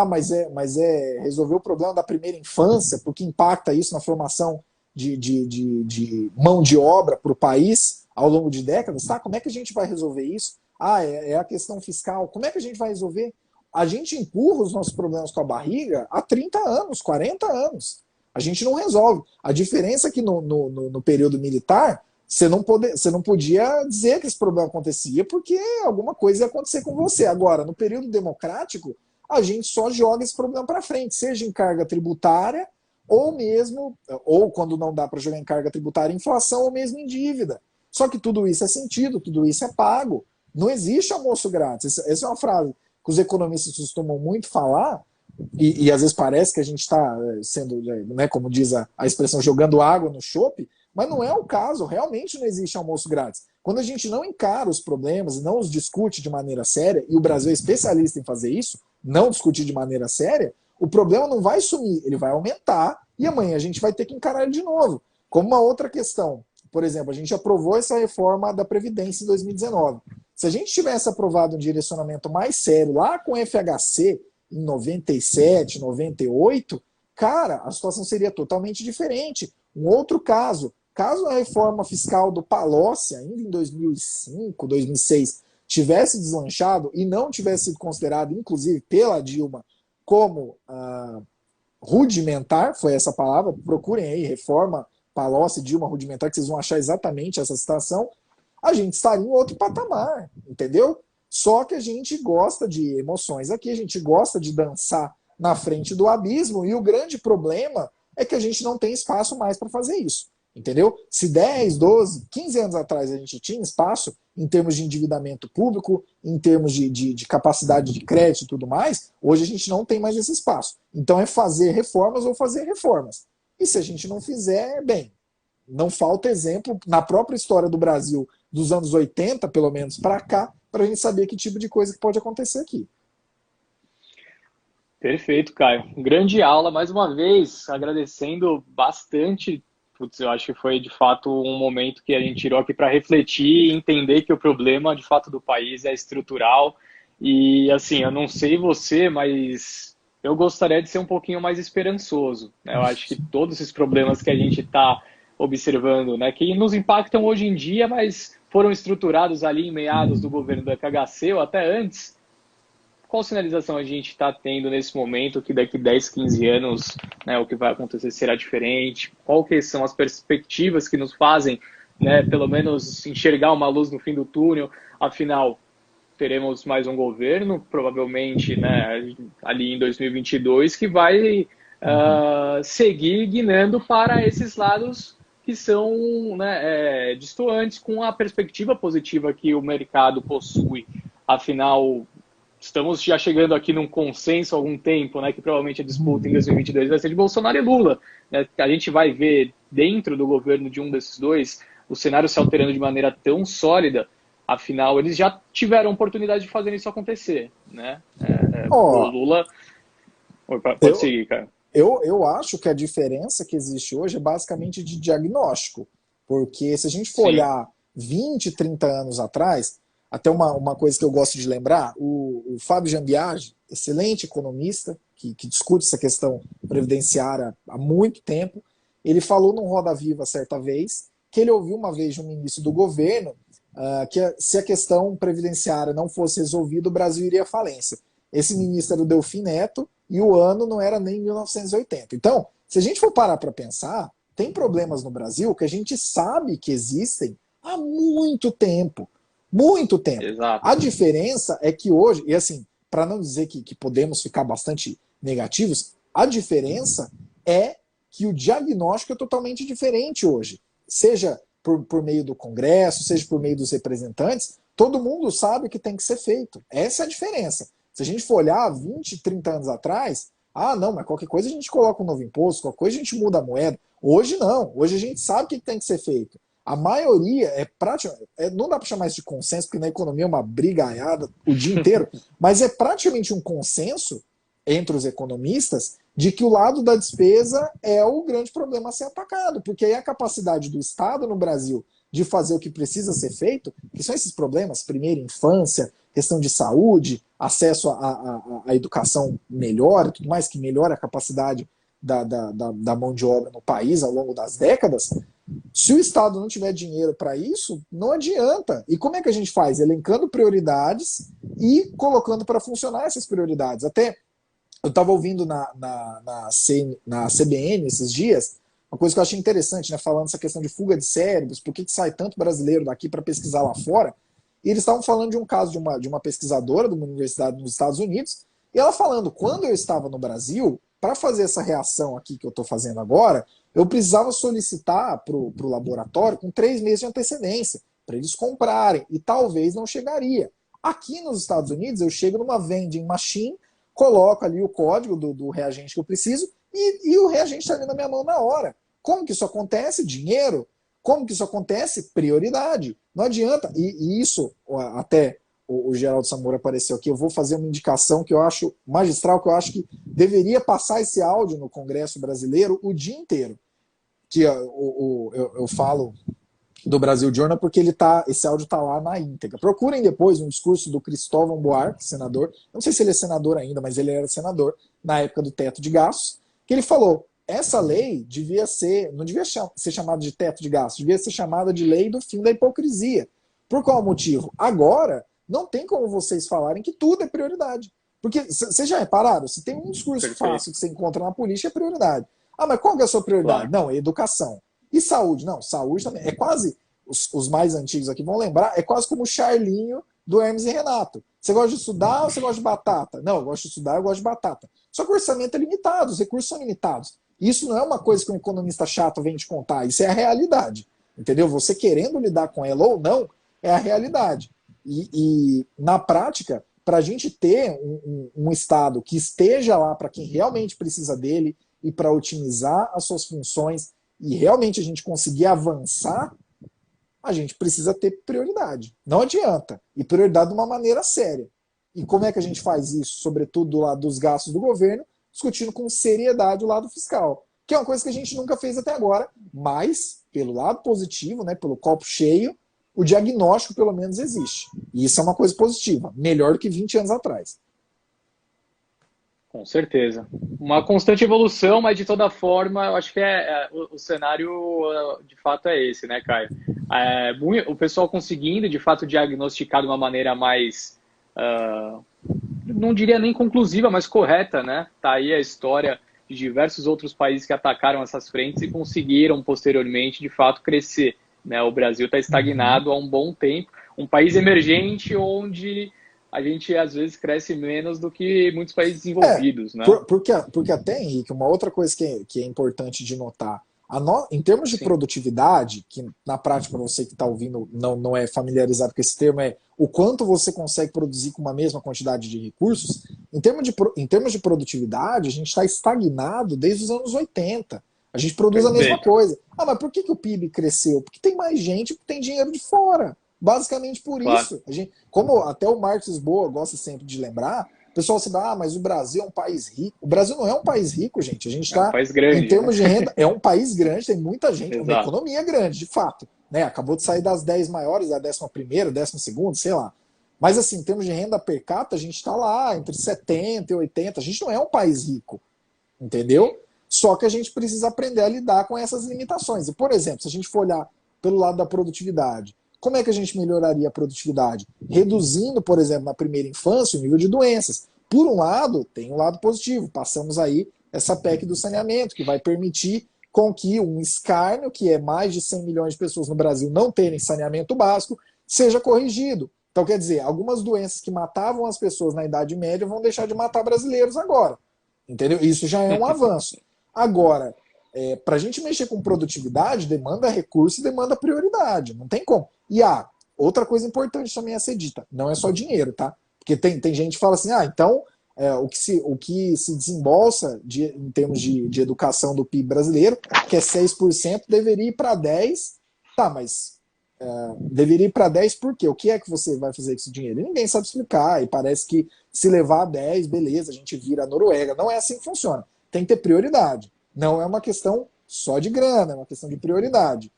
Mas é resolver o problema da primeira infância, porque impacta isso na formação de mão de obra para o país ao longo de décadas, tá? Como é que a gente vai resolver isso? É a questão fiscal, como é que a gente vai resolver? A gente empurra os nossos problemas com a barriga há 30 anos, 40 anos. A gente não resolve. A diferença é que no período militar, você não podia dizer que esse problema acontecia porque alguma coisa ia acontecer com você. Agora, no período democrático, a gente só joga esse problema para frente, seja em carga tributária, ou quando não dá para jogar em carga tributária, inflação, ou mesmo em dívida. Só que tudo isso é sentido, tudo isso é pago. Não existe almoço grátis. Essa é uma frase que os economistas costumam muito falar, e às vezes parece que a gente está sendo, né, como diz a expressão, jogando água no chope, mas não é o caso, realmente não existe almoço grátis. Quando a gente não encara os problemas e não os discute de maneira séria, e o Brasil é especialista em fazer isso, não discutir de maneira séria, o problema não vai sumir, ele vai aumentar, e amanhã a gente vai ter que encarar ele de novo. Como uma outra questão, por exemplo, a gente aprovou essa reforma da Previdência em 2019. Se a gente tivesse aprovado um direcionamento mais sério lá com o FHC, em 97, 98, cara, a situação seria totalmente diferente. Um outro caso a reforma fiscal do Palocci, ainda em 2005, 2006, tivesse deslanchado e não tivesse sido considerado, inclusive pela Dilma, como rudimentar, foi essa palavra, procurem aí, reforma Palocci, Dilma rudimentar, que vocês vão achar exatamente essa citação, a gente estaria em outro patamar, entendeu? Só que a gente gosta de emoções aqui, a gente gosta de dançar na frente do abismo, e o grande problema é que a gente não tem espaço mais para fazer isso. Entendeu? Se 10, 12, 15 anos atrás a gente tinha espaço em termos de endividamento público, em termos de capacidade de crédito e tudo mais, hoje a gente não tem mais esse espaço. Então é fazer reformas ou fazer reformas. E se a gente não fizer, bem, não falta exemplo na própria história do Brasil dos anos 80, pelo menos, para cá, para a gente saber que tipo de coisa que pode acontecer aqui. Perfeito, Caio. Grande aula, mais uma vez, agradecendo bastante. Putz, eu acho que foi de fato um momento que a gente tirou aqui para refletir e entender que o problema de fato do país é estrutural. E assim, eu não sei você, mas eu gostaria de ser um pouquinho mais esperançoso, né? Eu acho que todos esses problemas que a gente está observando, né, que nos impactam hoje em dia, mas foram estruturados ali em meados do governo do FHC ou até antes. Qual sinalização a gente está tendo nesse momento que daqui 10, 15 anos, né, o que vai acontecer será diferente? Qual que são as perspectivas que nos fazem, né, pelo menos enxergar uma luz no fim do túnel? Afinal, teremos mais um governo, provavelmente, né, ali em 2022, que vai seguir guinando para esses lados que são, né, distantes com a perspectiva positiva que o mercado possui. Afinal, estamos já chegando aqui num consenso há algum tempo, né, que provavelmente a disputa em 2022 vai ser de Bolsonaro e Lula. Né? A gente vai ver dentro do governo de um desses dois o cenário se alterando de maneira tão sólida, afinal, eles já tiveram oportunidade de fazer isso acontecer. Né? O Lula... Pode seguir, cara. Eu acho que a diferença que existe hoje é basicamente de diagnóstico, porque se a gente for olhar 20, 30 anos atrás, até uma coisa que eu gosto de lembrar, o Fábio Jambiage, excelente economista, que discute essa questão previdenciária há muito tempo, ele falou num Roda Viva certa vez, que ele ouviu uma vez de um ministro do governo que se a questão previdenciária não fosse resolvida, o Brasil iria à falência. Esse ministro era o Delfim Neto, e o ano não era nem 1980. Então, se a gente for parar para pensar, tem problemas no Brasil que a gente sabe que existem há muito tempo. Muito tempo. Exato. A diferença é que hoje, e assim, para não dizer que podemos ficar bastante negativos, a diferença é que o diagnóstico é totalmente diferente hoje. Seja por meio do Congresso, seja por meio dos representantes, todo mundo sabe o que tem que ser feito. Essa é a diferença. Se a gente for olhar 20, 30 anos atrás, não, mas qualquer coisa a gente coloca um novo imposto, qualquer coisa a gente muda a moeda. Hoje não, hoje a gente sabe o que tem que ser feito. A maioria não dá para chamar isso de consenso, porque na economia é uma brigaiada o dia inteiro, mas é praticamente um consenso entre os economistas de que o lado da despesa é o grande problema a ser atacado, porque aí a capacidade do Estado no Brasil de fazer o que precisa ser feito, que são esses problemas, primeira infância, questão de saúde, acesso à educação melhor, tudo mais que melhora a capacidade da mão de obra no país ao longo das décadas. Se o Estado não tiver dinheiro para isso, não adianta. E como é que a gente faz? Elencando prioridades e colocando para funcionar essas prioridades. Até eu estava ouvindo na CBN esses dias, uma coisa que eu achei interessante, né, falando essa questão de fuga de cérebros, por que sai tanto brasileiro daqui para pesquisar lá fora. E eles estavam falando de um caso de uma pesquisadora de uma universidade nos Estados Unidos, e ela falando, quando eu estava no Brasil, para fazer essa reação aqui que eu estou fazendo agora, eu precisava solicitar para o laboratório com 3 meses de antecedência, para eles comprarem, e talvez não chegaria. Aqui nos Estados Unidos, eu chego numa vending machine, coloco ali o código do reagente que eu preciso, e o reagente está ali na minha mão na hora. Como que isso acontece? Dinheiro. Como que isso acontece? Prioridade. Não adianta. E isso, até o Geraldo Samora apareceu aqui, eu vou fazer uma indicação que eu acho magistral, que eu acho que deveria passar esse áudio no Congresso Brasileiro o dia inteiro. Que eu falo do Brasil Journal porque esse áudio está lá na íntegra. Procurem depois um discurso do Cristóvão Buarque, senador. Não sei se ele é senador ainda, mas ele era senador na época do teto de gastos, que ele falou, essa lei não devia ser chamada de teto de gastos, devia ser chamada de lei do fim da hipocrisia. Por qual motivo? Agora, não tem como vocês falarem que tudo é prioridade. Porque, vocês já repararam? Se tem um discurso fácil que você encontra na política, é prioridade. Mas qual que é a sua prioridade? Claro. Não, é educação. E saúde? Não, saúde também. É quase, os mais antigos aqui vão lembrar, é quase como o Charlinho do Hermes e Renato. Você gosta de estudar ou você gosta de batata? Não, eu gosto de estudar, eu gosto de batata. Só que o orçamento é limitado, os recursos são limitados. Isso não é uma coisa que um economista chato vem te contar, isso é a realidade. Entendeu? Você querendo lidar com ela ou não, é a realidade. E na prática, para a gente ter um Estado que esteja lá para quem realmente precisa dele e para otimizar as suas funções e realmente a gente conseguir avançar, a gente precisa ter prioridade. Não adianta. E prioridade de uma maneira séria. E como é que a gente faz isso? Sobretudo do lado dos gastos do governo, discutindo com seriedade o lado fiscal. Que é uma coisa que a gente nunca fez até agora, mas, pelo lado positivo, né, pelo copo cheio, o diagnóstico pelo menos existe. E isso é uma coisa positiva, melhor do que 20 anos atrás. Com certeza. Uma constante evolução, mas de toda forma, eu acho que o cenário de fato é esse, né, Caio? O pessoal conseguindo, de fato, diagnosticar de uma maneira mais, não diria nem conclusiva, mas correta, né? Tá aí a história de diversos outros países que atacaram essas frentes e conseguiram, posteriormente, de fato, crescer, né? O Brasil está estagnado há um bom tempo. Um país emergente onde a gente às vezes cresce menos do que muitos países desenvolvidos, né? Porque até, Henrique, uma outra coisa que é importante de notar, em termos de Sim. produtividade, que na prática você que está ouvindo não é familiarizado com esse termo, é o quanto você consegue produzir com uma mesma quantidade de recursos, em termos de produtividade, a gente está estagnado desde os anos 80. A gente produz a mesma coisa. Ah, mas por que o PIB cresceu? Porque tem mais gente, porque tem dinheiro de fora. Basicamente por isso. Como até o Marcos Lisboa gosta sempre de lembrar, o pessoal se dá, mas o Brasil é um país rico. O Brasil não é um país rico, gente. A gente está, um país grande, em termos de renda, é um país grande, tem muita gente, uma Exato. economia grande, de fato. Né? Acabou de sair das 10 maiores, da 11ª, 12ª, sei lá. Mas assim, em termos de renda per capita, a gente está lá entre 70 e 80. A gente não é um país rico, entendeu? Só que a gente precisa aprender a lidar com essas limitações. E, por exemplo, se a gente for olhar pelo lado da produtividade, como é que a gente melhoraria a produtividade? Reduzindo, por exemplo, na primeira infância, o nível de doenças. Por um lado, tem um lado positivo. Passamos aí essa PEC do saneamento, que vai permitir com que um escárnio, que é mais de 100 milhões de pessoas no Brasil não terem saneamento básico, seja corrigido. Então, quer dizer, algumas doenças que matavam as pessoas na Idade Média vão deixar de matar brasileiros agora. Entendeu? Isso já é um avanço. Agora, para a gente mexer com produtividade, demanda recurso e demanda prioridade. Não tem como. E outra coisa importante também a ser dita, não é só dinheiro, tá? Porque tem gente que fala assim, então o que se desembolsa em termos de educação do PIB brasileiro, que é 6%, deveria ir para 10%. Tá, mas deveria ir para 10% por quê? O que é que você vai fazer com esse dinheiro? E ninguém sabe explicar, e parece que se levar a 10%, beleza, a gente vira a Noruega. Não é assim que funciona. Tem que ter prioridade. Não é uma questão só de grana, é uma questão de prioridade.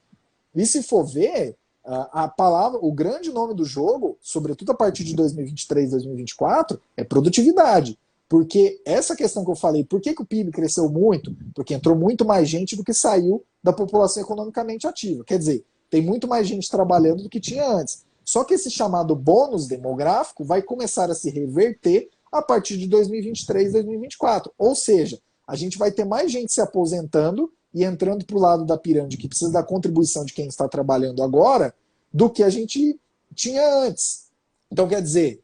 E se for ver, a palavra, o grande nome do jogo, sobretudo a partir de 2023, 2024, é produtividade. Porque essa questão que eu falei, por que o PIB cresceu muito? Porque entrou muito mais gente do que saiu da população economicamente ativa. Quer dizer, tem muito mais gente trabalhando do que tinha antes. Só que esse chamado bônus demográfico vai começar a se reverter a partir de 2023, 2024. Ou seja, a gente vai ter mais gente se aposentando e entrando para o lado da pirâmide que precisa da contribuição de quem está trabalhando agora do que a gente tinha antes. Então, quer dizer,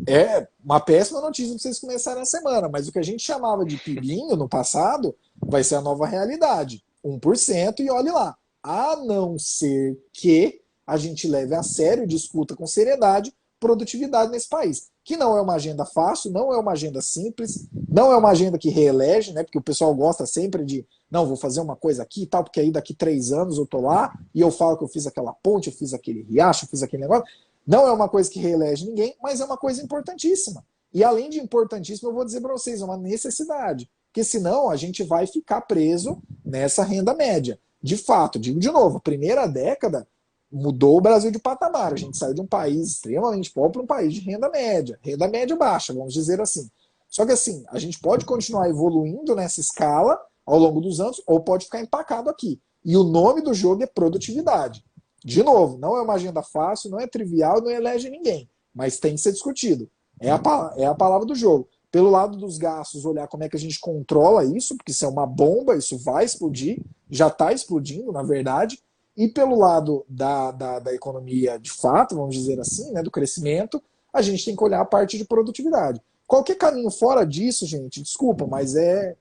é uma péssima notícia para vocês começarem a semana, mas o que a gente chamava de PIBinho no passado vai ser a nova realidade. 1% e olhe lá. A não ser que a gente leve a sério, discuta com seriedade produtividade nesse país. Que não é uma agenda fácil, não é uma agenda simples, não é uma agenda que reelege, né? Porque o pessoal gosta sempre de, não, vou fazer uma coisa aqui e tal, porque aí daqui 3 anos eu tô lá e eu falo que eu fiz aquela ponte, eu fiz aquele riacho, eu fiz aquele negócio. Não é uma coisa que reelege ninguém, mas é uma coisa importantíssima. E além de importantíssima, eu vou dizer para vocês, é uma necessidade. Porque senão a gente vai ficar preso nessa renda média. De fato, digo de novo, a primeira década mudou o Brasil de patamar. A gente saiu de um país extremamente pobre para um país de renda média baixa, vamos dizer assim. Só que assim, a gente pode continuar evoluindo nessa escala ao longo dos anos ou pode ficar empacado aqui. E o nome do jogo é produtividade. De novo, não é uma agenda fácil, não é trivial, não elege ninguém, mas tem que ser discutido. É a palavra do jogo. Pelo lado dos gastos, olhar como é que a gente controla isso, porque isso é uma bomba, isso vai explodir, já está explodindo, na verdade. E pelo lado da economia de fato, vamos dizer assim, né, do crescimento, a gente tem que olhar a parte de produtividade. Qualquer caminho fora disso, gente, desculpa, mas é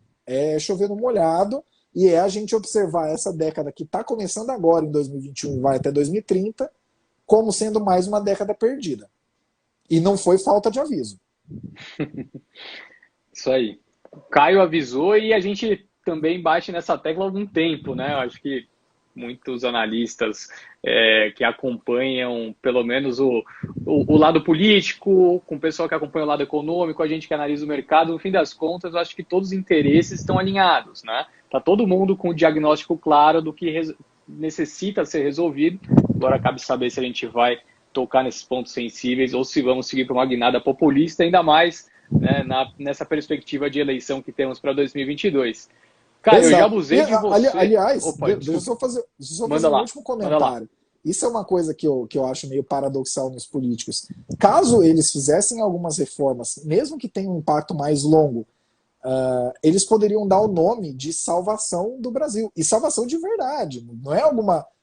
chover no molhado e é a gente observar essa década que está começando agora, em 2021, vai até 2030, como sendo mais uma década perdida. E não foi falta de aviso. Isso aí. O Caio avisou e a gente também bate nessa tecla há algum tempo, né? Eu acho que muitos analistas que acompanham pelo menos o lado político, com o pessoal que acompanha o lado econômico, a gente que analisa o mercado, no fim das contas, eu acho que todos os interesses estão alinhados, né? Tá todo mundo com o diagnóstico claro do que necessita ser resolvido. Agora cabe saber se a gente vai tocar nesses pontos sensíveis ou se vamos seguir para uma guinada populista, ainda mais, né, nessa perspectiva de eleição que temos para 2022. Cara, eu já abusei de você. Aliás, Opa, deixa eu só fazer Manda um último comentário. Isso é uma coisa que eu acho meio paradoxal nos políticos. Caso eles fizessem algumas reformas, mesmo que tenham um impacto mais longo, eles poderiam dar o nome de salvação do Brasil. E salvação de verdade. Não é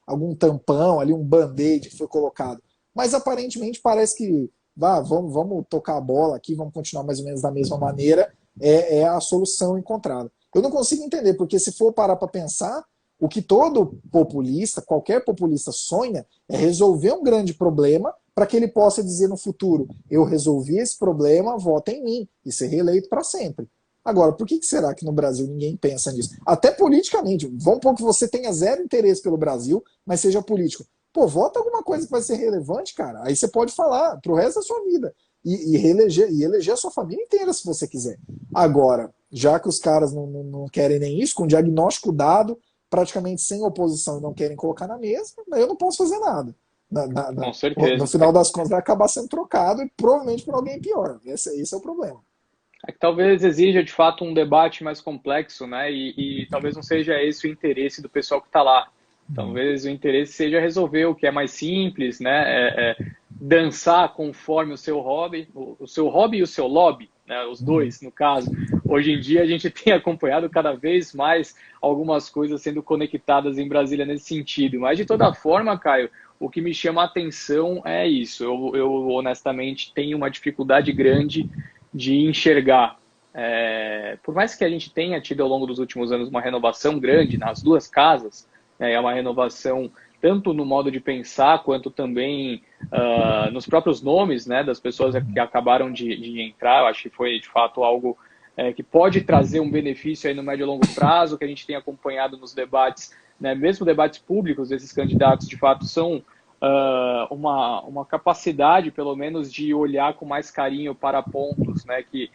algum tampão ali, um band-aid que foi colocado. Mas aparentemente parece que vamos tocar a bola aqui, vamos continuar mais ou menos da mesma maneira, é a solução encontrada. Eu não consigo entender, porque se for parar para pensar, o que todo populista, qualquer populista sonha, é resolver um grande problema para que ele possa dizer no futuro, eu resolvi esse problema, vota em mim, e ser reeleito para sempre. Agora, por que será que no Brasil ninguém pensa nisso? Até politicamente, vamos supor que você tenha zero interesse pelo Brasil, mas seja político. Pô, vota alguma coisa que vai ser relevante, cara. Aí você pode falar pro resto da sua vida. E eleger a sua família inteira, se você quiser. Agora, já que os caras não querem nem isso, com diagnóstico dado, praticamente sem oposição e não querem colocar na mesa, eu não posso fazer nada. Com certeza. No final das contas, vai acabar sendo trocado e provavelmente por alguém pior. Esse é o problema. É que talvez exija, de fato, um debate mais complexo, né? E talvez não seja esse o interesse do pessoal que está lá. Talvez o interesse seja resolver o que é mais simples, né? Dançar conforme o seu hobby e o seu lobby, né? Os dois, no caso. Hoje em dia a gente tem acompanhado cada vez mais algumas coisas sendo conectadas em Brasília nesse sentido. Mas de toda forma, Caio, o que me chama a atenção é isso. Eu honestamente tenho uma dificuldade grande de enxergar. Por mais que a gente tenha tido ao longo dos últimos anos uma renovação grande nas duas casas, é uma renovação tanto no modo de pensar, quanto também nos próprios nomes, né, das pessoas que acabaram de entrar. Eu acho que foi, de fato, algo que pode trazer um benefício aí no médio e longo prazo, que a gente tem acompanhado nos debates, né, mesmo debates públicos, esses candidatos, de fato, são uma capacidade, pelo menos, de olhar com mais carinho para pontos, né, que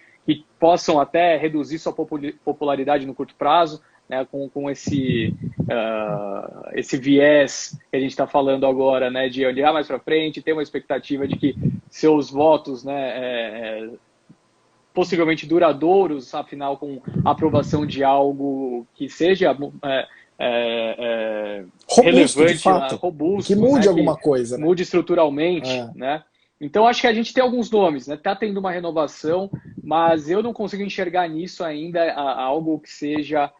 possam até reduzir sua popularidade no curto prazo, né, com esse viés que a gente está falando agora, né, de olhar mais para frente, ter uma expectativa de que seus votos, né, possivelmente duradouros, afinal, com a aprovação de algo que seja robusto, de relevante, fato, robusto, que mude, né, alguma que coisa, né? Mude estruturalmente, né? Então, acho que a gente tem alguns nomes, né? Tá tendo uma renovação, mas eu não consigo enxergar nisso ainda algo que seja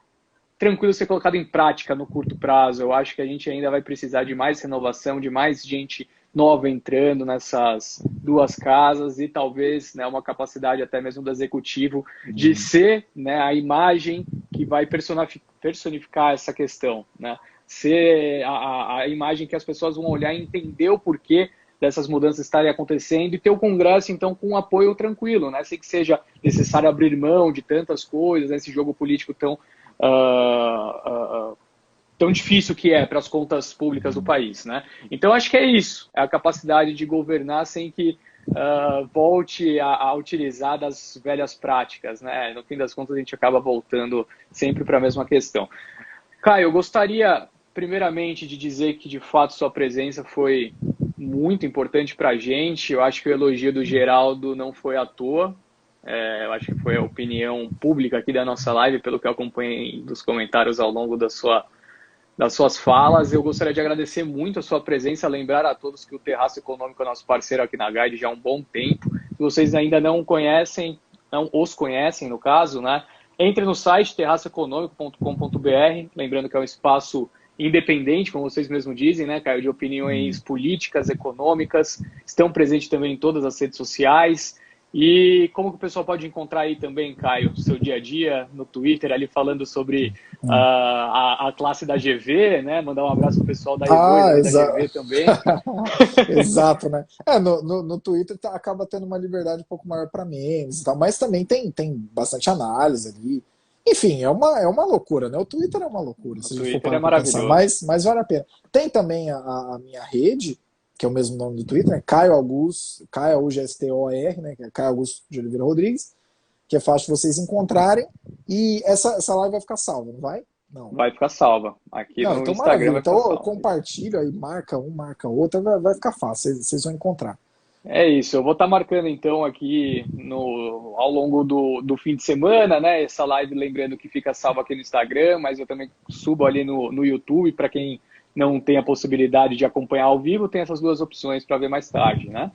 tranquilo ser colocado em prática no curto prazo. Eu acho que a gente ainda vai precisar de mais renovação, de mais gente nova entrando nessas duas casas e talvez, né, uma capacidade até mesmo do executivo de ser, né, a imagem que vai personificar essa questão, né? Ser a imagem que as pessoas vão olhar e entender o porquê dessas mudanças estarem acontecendo e ter o Congresso, então, com um apoio tranquilo, né? Sem que seja necessário abrir mão de tantas coisas, né? Esse jogo político tão difícil que é para as contas públicas do país, né? Então, acho que é isso, é a capacidade de governar sem que volte a utilizar das velhas práticas, né? No fim das contas, a gente acaba voltando sempre para a mesma questão. Caio, eu gostaria, primeiramente, de dizer que, de fato, sua presença foi muito importante para a gente. Eu acho que o elogio do Geraldo não foi à toa. Eu acho que foi a opinião pública aqui da nossa live, pelo que eu acompanhei dos comentários ao longo das suas falas. Eu gostaria de agradecer muito a sua presença, lembrar a todos que o Terraço Econômico é nosso parceiro aqui na Guide já há um bom tempo. Se vocês ainda não conhecem, não os conhecem, no caso, né? Entre no site terraçoeconômico.com.br, lembrando que é um espaço independente, como vocês mesmos dizem, né, Caio, de opiniões políticas, econômicas, estão presentes também em todas as redes sociais E como que o pessoal pode encontrar aí também, Caio, seu dia a dia no Twitter, ali falando sobre a classe da GV, né? Mandar um abraço pro pessoal da Evo e da GV também. Exato, né? No Twitter acaba tendo uma liberdade um pouco maior para memes e tal, mas também tem bastante análise ali. Enfim, é uma loucura, né? O Twitter é uma loucura, se a gente for Twitter é parar pra pensar, maravilhoso. mas vale a pena. Tem também a minha rede, que é o mesmo nome do Twitter, né? Caio Augusto, Caio Augusto, né? Que é Caio Augusto de Oliveira Rodrigues, que é fácil de vocês encontrarem. E essa live vai ficar salva, não vai? Não. Vai ficar salva. Aqui Não, no então Instagram maravilha. vai ficar Então salva. compartilha aí, marca um, marca outro, vai ficar fácil, vocês vão encontrar. É isso, eu vou estar marcando então aqui ao longo do fim de semana, né? Essa live, lembrando que fica salva aqui no Instagram, mas eu também subo ali no YouTube, para quem não tem a possibilidade de acompanhar ao vivo, tem essas duas opções para ver mais tarde, né?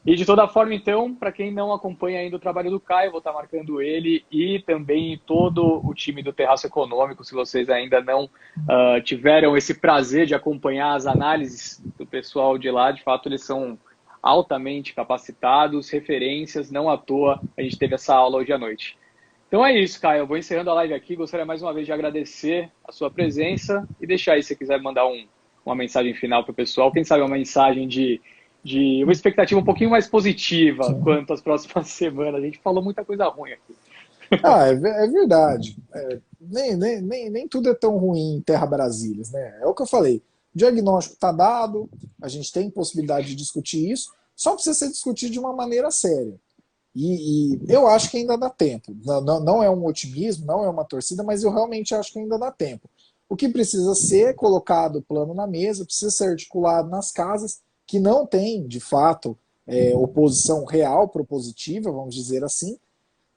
E de toda forma, então, para quem não acompanha ainda o trabalho do Caio, vou estar marcando ele e também todo o time do Terraço Econômico, se vocês ainda não tiveram esse prazer de acompanhar as análises do pessoal de lá, de fato eles são altamente capacitados, referências, não à toa a gente teve essa aula hoje à noite. Então é isso, Caio, eu vou encerrando a live aqui, gostaria mais uma vez de agradecer a sua presença e deixar aí, se você quiser mandar uma mensagem final para o pessoal, quem sabe uma mensagem de uma expectativa um pouquinho mais positiva Sim. quanto às próximas semanas. A gente falou muita coisa ruim aqui. É verdade. Nem tudo é tão ruim em Terra Brasília, né? É o que eu falei. O diagnóstico está dado, a gente tem possibilidade de discutir isso, só precisa ser discutido de uma maneira séria. E eu acho que ainda dá tempo. Não é um otimismo, não é uma torcida, mas eu realmente acho que ainda dá tempo. O que precisa ser colocado o plano na mesa, precisa ser articulado nas casas, que não tem, de fato, oposição real, propositiva, vamos dizer assim,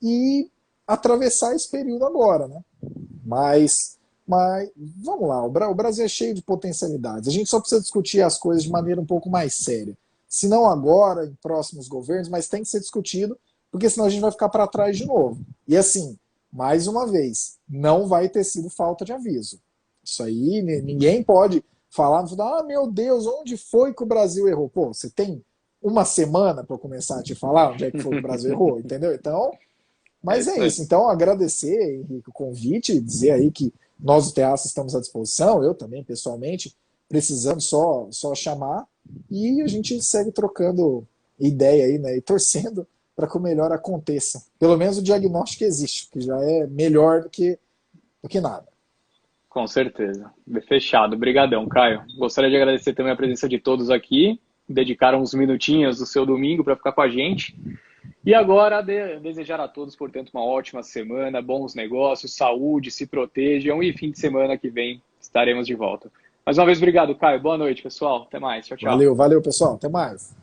e atravessar esse período agora, né? Mas vamos lá, o Brasil é cheio de potencialidades. A gente só precisa discutir as coisas de maneira um pouco mais séria. Se não agora, em próximos governos, mas tem que ser discutido, porque senão a gente vai ficar para trás de novo. E assim, mais uma vez, não vai ter sido falta de aviso. Isso aí, ninguém pode falar, meu Deus, onde foi que o Brasil errou? Pô, você tem uma semana para começar a te falar onde é que foi que o Brasil errou, entendeu? Então, mas é isso. Então, agradecer, Henrique, o convite, dizer aí que nós do Teatro estamos à disposição, eu também, pessoalmente, precisando só chamar, e a gente segue trocando ideia aí, né, e torcendo para que o melhor aconteça. Pelo menos o diagnóstico existe, que já é melhor do que nada. Com certeza. Fechado. Obrigadão, Caio. Gostaria de agradecer também a presença de todos aqui, dedicaram uns minutinhos do seu domingo para ficar com a gente. E agora, desejar a todos, portanto, uma ótima semana, bons negócios, saúde, se protejam e fim de semana que vem estaremos de volta. Mais uma vez, obrigado, Caio. Boa noite, pessoal. Até mais. Tchau, tchau. Valeu, pessoal. Até mais.